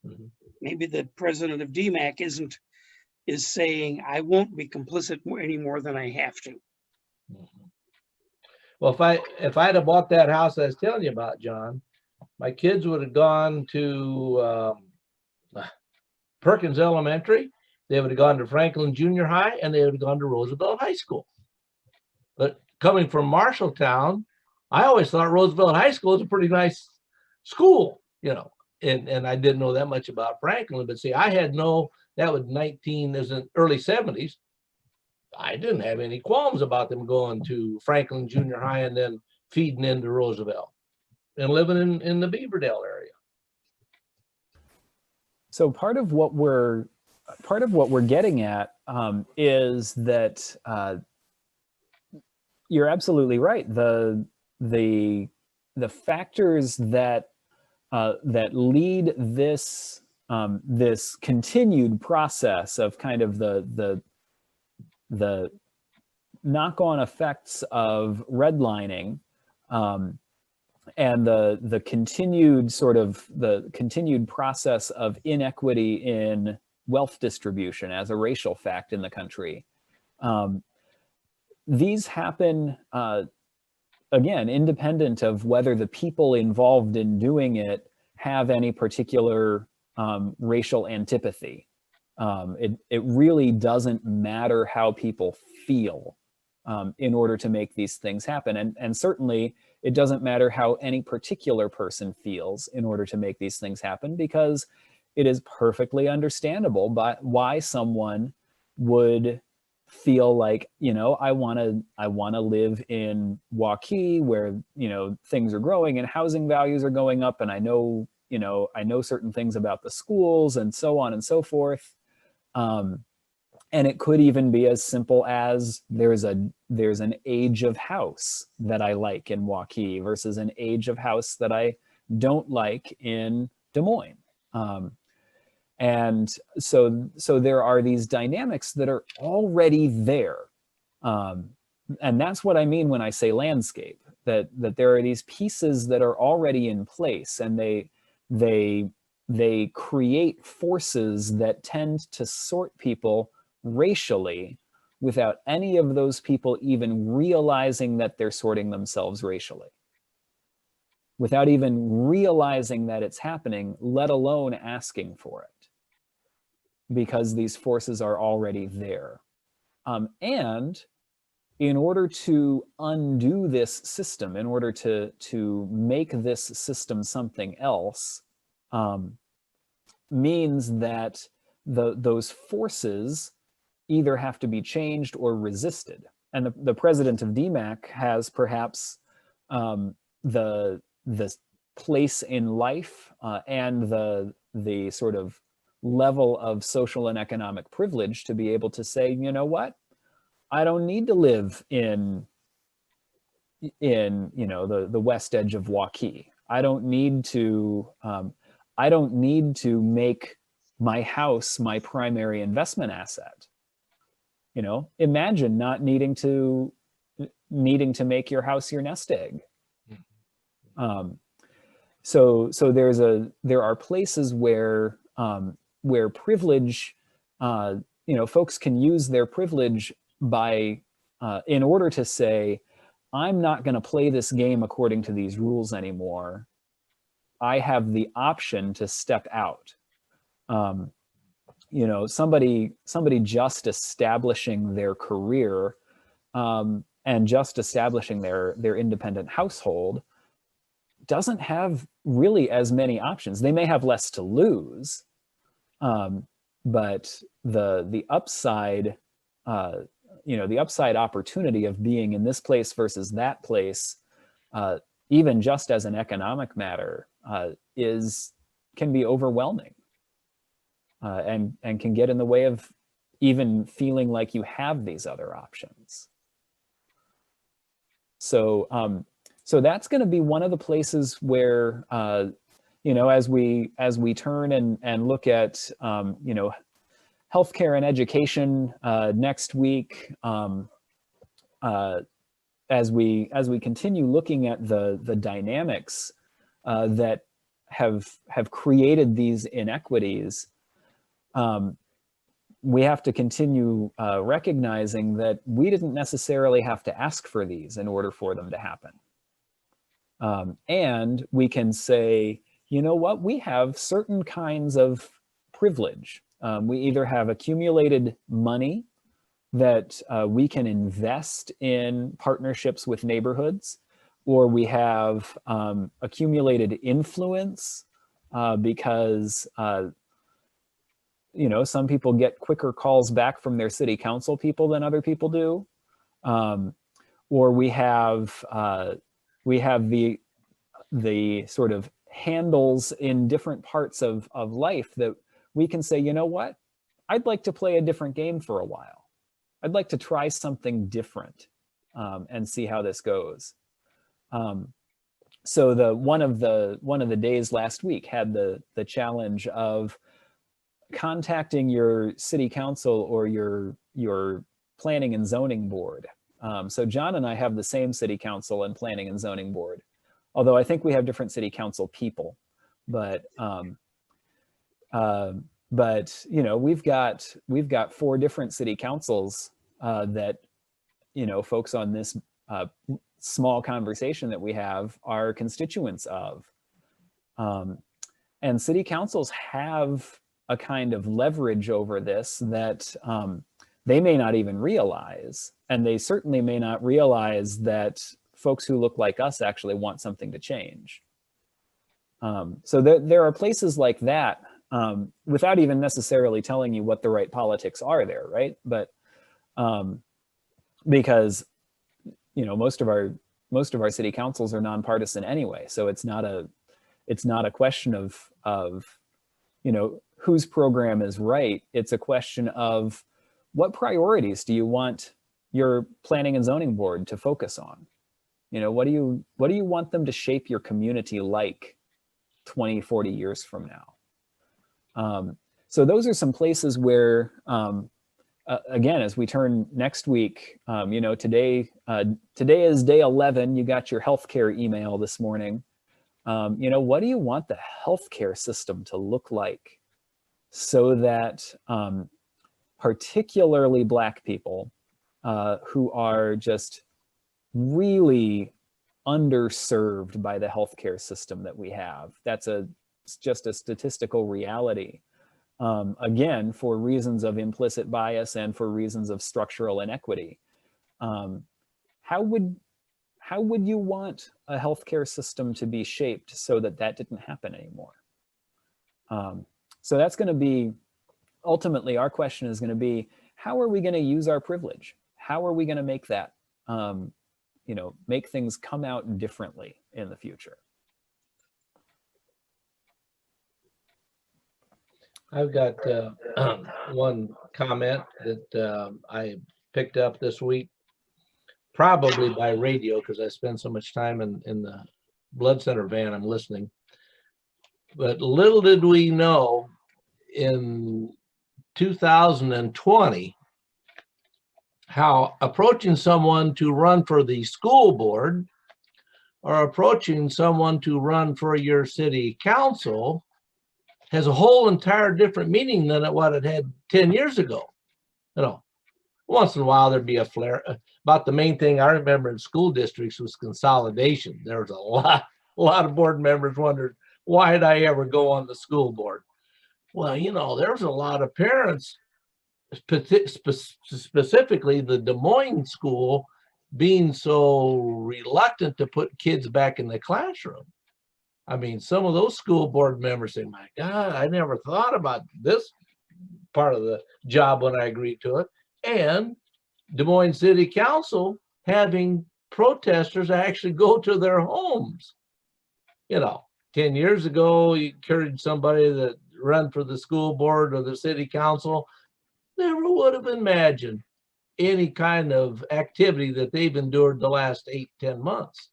Mm-hmm. Maybe the president of DMAC is saying, I won't be complicit any more than I have to. Well, if I'd have bought that house I was telling you about, John, my kids would have gone to Perkins Elementary, they would have gone to Franklin Junior High, and they would have gone to Roosevelt High School. But coming from Marshalltown, I always thought Roosevelt High School was a pretty nice school, you know, and I didn't know that much about Franklin. But see, I had that was early 70s. I didn't have any qualms about them going to Franklin Junior High and then feeding into Roosevelt and living in the Beaverdale area. So part of what we're getting at is that you're absolutely right. The factors that lead this this continued process of kind of the knock-on effects of redlining and the continued process of inequity in wealth distribution as a racial fact in the country. These happen, again, independent of whether the people involved in doing it have any particular racial antipathy. It really doesn't matter how people feel. in order to make these things happen. And certainly it doesn't matter how any particular person feels in order to make these things happen, because it is perfectly understandable why someone would feel like, I want to live in Waukee where, things are growing and housing values are going up. And I know certain things about the schools and so on and so forth. And it could even be as simple as there's an age of house that I like in Waukee versus an age of house that I don't like in Des Moines. And so there are these dynamics that are already there. And that's what I mean when I say landscape, that there are these pieces that are already in place, and they create forces that tend to sort people racially without any of those people even realizing that they're sorting themselves racially, without even realizing that it's happening, let alone asking for it, because these forces are already there. And in order to undo this system, in order to make this system something else, means that those forces either have to be changed or resisted. And the president of DMAC has perhaps the place in life and the sort of level of social and economic privilege to be able to say, you know what, I don't need to live in the west edge of Waukee. I don't need to make my house my primary investment asset. Imagine not needing to make your house your nest egg. So there are places where privilege, folks can use their privilege by in order to say, I'm not going to play this game according to these rules anymore. I have the option to step out. Somebody just establishing their career and just establishing their independent household doesn't have really as many options. They may have less to lose, but the upside, the upside opportunity of being in this place versus that place, even just as an economic matter, can be overwhelming. And can get in the way of even feeling like you have these other options. So that's going to be one of the places where, as we turn and look at, healthcare and education next week, as we continue looking at the dynamics that have created these inequities. We have to continue recognizing that we didn't necessarily have to ask for these in order for them to happen. And we can say, you know what, we have certain kinds of privilege. We either have accumulated money that we can invest in partnerships with neighborhoods, or we have accumulated influence because some people get quicker calls back from their city council people than other people do, or we have the sort of handles in different parts of life that we can say, you know what, I'd like to play a different game for a while. I'd like to try something different and see how this goes. So one of the days last week had the challenge of contacting your city council or your planning and zoning board. So John and I have the same city council and planning and zoning board, although I think we have different city council people. But we've got 4 different city councils that folks on this small conversation that we have are constituents of, and city councils have a kind of leverage over this that they may not even realize, and they certainly may not realize that folks who look like us actually want something to change. So there are places like that, without even necessarily telling you what the right politics are there, right? But because, you know, most of our city councils are nonpartisan anyway, so it's not a question of you know, whose program is right. It's a question of what priorities do you want your planning and zoning board to focus on? You know, what do you want them to shape your community like 20, 40 years from now? So those are some places where, again, as we turn next week, you know, today is day 11. You got your healthcare email this morning. You know, what do you want the healthcare system to look like so that particularly Black people who are just really underserved by the healthcare system that we have? That's just a statistical reality. Again, for reasons of implicit bias and for reasons of structural inequity. How would you want a healthcare system to be shaped so that that didn't happen anymore? So that's going to be, ultimately, our question is going to be, how are we going to use our privilege? How are we going to make that, you know, make things come out differently in the future? I've got one comment that I picked up this week, probably by radio, because I spend so much time in the blood center van, I'm listening. But little did we know, in 2020, how approaching someone to run for the school board or approaching someone to run for your city council has a whole entire different meaning than what it had 10 years ago. You know, once in a while there'd be a flare. About the main thing I remember in school districts was consolidation. There was a lot of board members wondered, why did I ever go on the school board? Well, you know, there was a lot of parents, specifically the Des Moines school, being so reluctant to put kids back in the classroom. I mean, some of those school board members say, my God, I never thought about this part of the job when I agreed to it. And Des Moines City Council having protesters actually go to their homes. You know, 10 years ago, you encouraged somebody to run for the school board or the city council, never would have imagined any kind of activity that they've endured the last 8-10 months.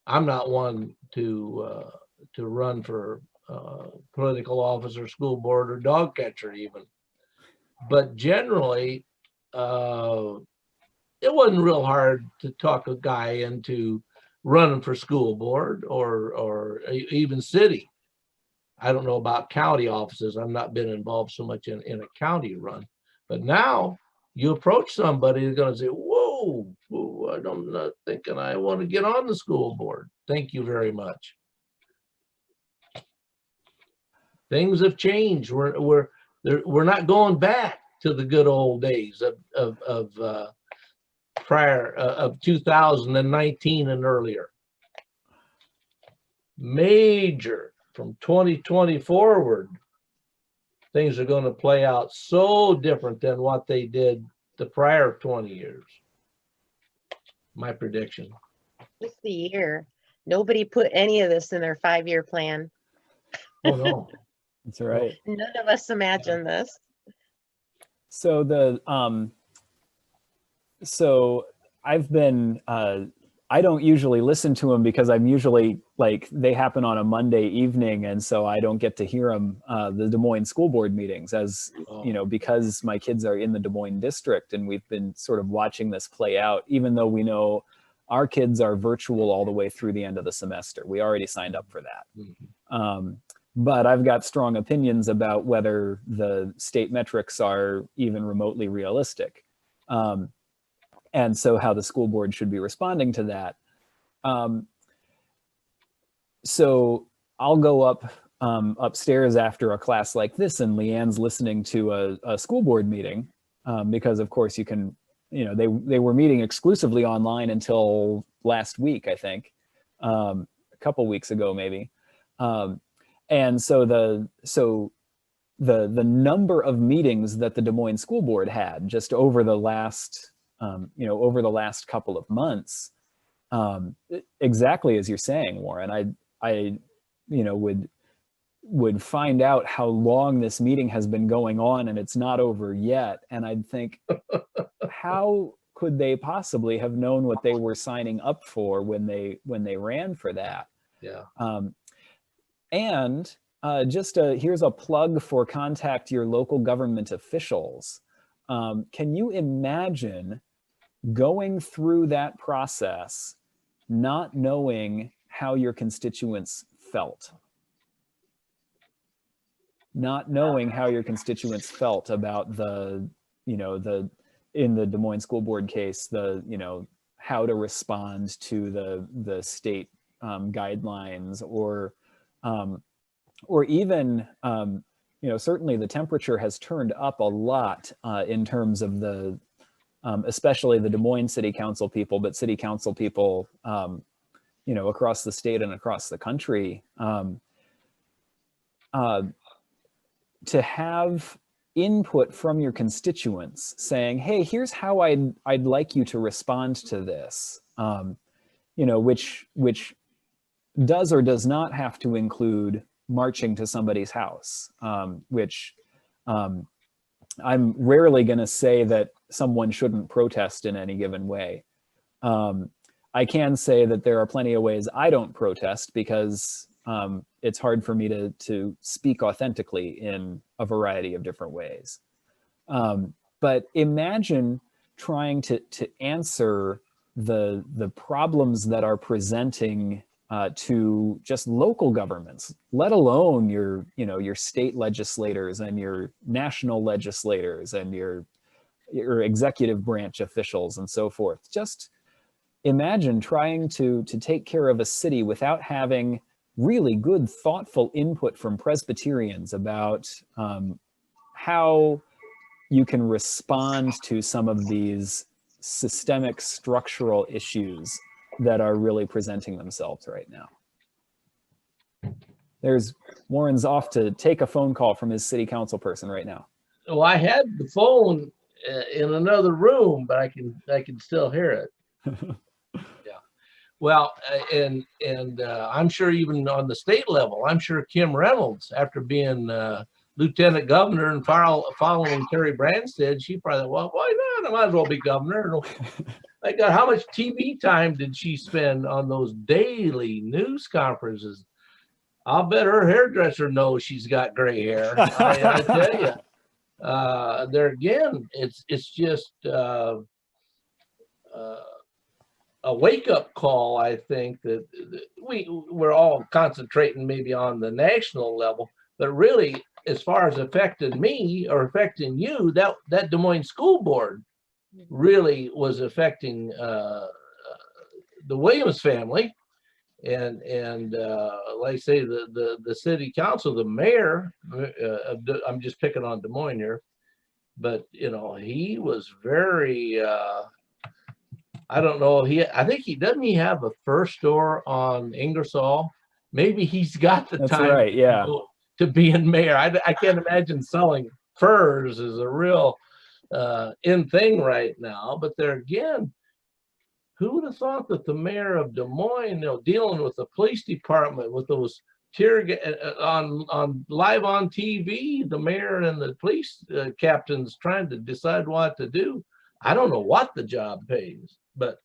I'm not one to run for political office or school board or dog catcher even, but generally, it wasn't real hard to talk a guy into running for school board or even city. I don't know about county offices. I've not been involved so much in a county run, but now you approach somebody who's going to say, whoa, I'm not thinking I want to get on the school board. Thank you very much. Things have changed. We're not going back to the good old days of prior of 2019 and earlier. Major from 2020 forward, things are going to play out so different than what they did the prior 20 years. My prediction. Just the year. Nobody put any of this in their 5-year plan. Oh no. That's right. None of us imagined this. So so I've been, I don't usually listen to them because I'm usually like, they happen on a Monday evening. And so I don't get to hear them, the Des Moines school board meetings, as you know, because my kids are in the Des Moines district and we've been sort of watching this play out, even though we know our kids are virtual all the way through the end of the semester. We already signed up for that. Mm-hmm. But I've got strong opinions about whether the state metrics are even remotely realistic. And so how the school board should be responding to that. So I'll go up upstairs after a class like this, and Leanne's listening to a school board meeting, because of course you can, you know, they were meeting exclusively online until last week, I think, a couple weeks ago maybe. And so the number of meetings that the Des Moines School Board had just over the last, over the last couple of months, exactly as you're saying, Warren, I would find out how long this meeting has been going on and it's not over yet. And I'd think, how could they possibly have known what they were signing up for when they ran for that? Yeah. And here's a plug for contact your local government officials. Can you imagine going through that process, not knowing how your constituents felt? Not knowing how your constituents felt about in the Des Moines School Board case, how to respond to the state guidelines, or even, certainly the temperature has turned up a lot in terms of especially the Des Moines City Council people, but City Council people, across the state and across the country, to have input from your constituents saying, hey, here's how I'd like you to respond to this, which does or does not have to include marching to somebody's house, which I'm rarely going to say that someone shouldn't protest in any given way. I can say that there are plenty of ways I don't protest because it's hard for me to speak authentically in a variety of different ways. But imagine trying to answer the problems that are presenting to just local governments, let alone your state legislators and your national legislators and your executive branch officials and so forth. Just imagine trying to take care of a city without having really good, thoughtful input from Presbyterians about how you can respond to some of these systemic structural issues that are really presenting themselves right now. Warren's off to take a phone call from his city council person right now. Well, I had the phone in another room, but I can still hear it. Yeah. Well, and I'm sure even on the state level, I'm sure Kim Reynolds, after being lieutenant governor and following Terry Branstad, she probably thought, well, why not? I might as well be governor. My God, how much TV time did she spend on those daily news conferences? I'll bet her hairdresser knows she's got gray hair. I tell you, there again, it's just a wake-up call. I think that we're all concentrating maybe on the national level, but really, as far as affecting me or affecting you, that Des Moines School Board really was affecting the Williams family, and like I say, the city council, the mayor. I'm just picking on Des Moines here, but he was very. I don't know. I think doesn't he have a fur store on Ingersoll? Maybe he's got the That's time. right, yeah. To being mayor. I can't imagine selling furs is a real in thing right now. But there again, who would have thought that the mayor of Des Moines, dealing with the police department with those tear on live on TV, the mayor and the police captains trying to decide what to do. I don't know what the job pays, but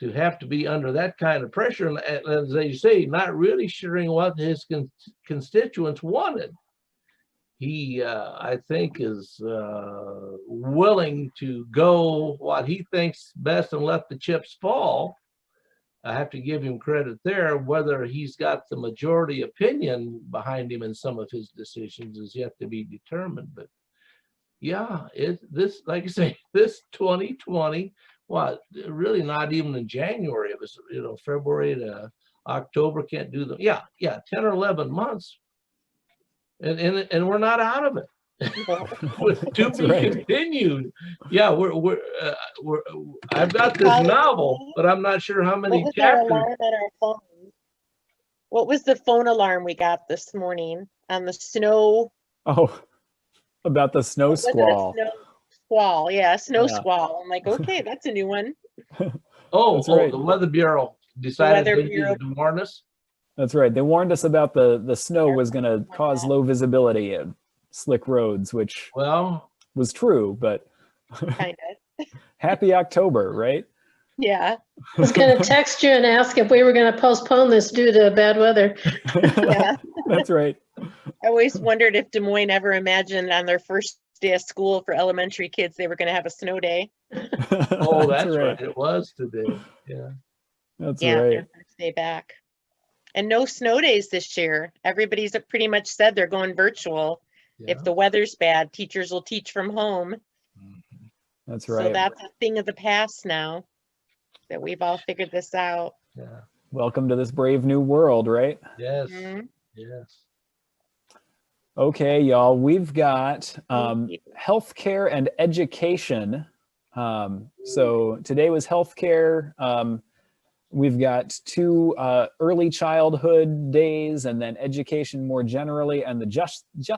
to have to be under that kind of pressure, and as they say, not really sure what his constituents wanted. He, I think, is willing to go what he thinks best and let the chips fall. I have to give him credit there. Whether he's got the majority opinion behind him in some of his decisions is yet to be determined. But yeah, this, like I say, this 2020. Really not even in January. It was, February to October, can't do them. Yeah, 10 or 11 months. And we're not out of it. To That's be right. continued. Yeah, I've got this novel, but I'm not sure how many What was our chapters. alarm on our phone? What was the phone alarm we got this morning on the snow? Oh, about the snow What was it? A squall. snow squall, yeah, snow Yeah. squall. I'm like, okay, that's a new one. That's right. The Weather Bureau decided Weather they Bureau. needed to warn us. That's right. They warned us about the snow was going to cause low visibility and slick roads, which Well, was true, but Kind of, happy October, right? yeah. I was gonna text you and ask if we were gonna postpone this due to bad weather. Yeah. That's right. I always wondered if Des Moines ever imagined on their first day of school for elementary kids, they were going to have a snow day. oh, that's right. It was today. Yeah. That's Yeah, right. their first day back. And no snow days this year. Everybody's pretty much said they're going virtual. Yeah. If the weather's bad, teachers will teach from home. That's So right. that's a thing of the past now that we've all figured this out. Yeah. Welcome to this brave new world, right? Yes. Mhm. Yes. Okay, y'all, we've got Thank you. healthcare and education. So today was healthcare. We've got 2 early childhood days, and then education more generally, and the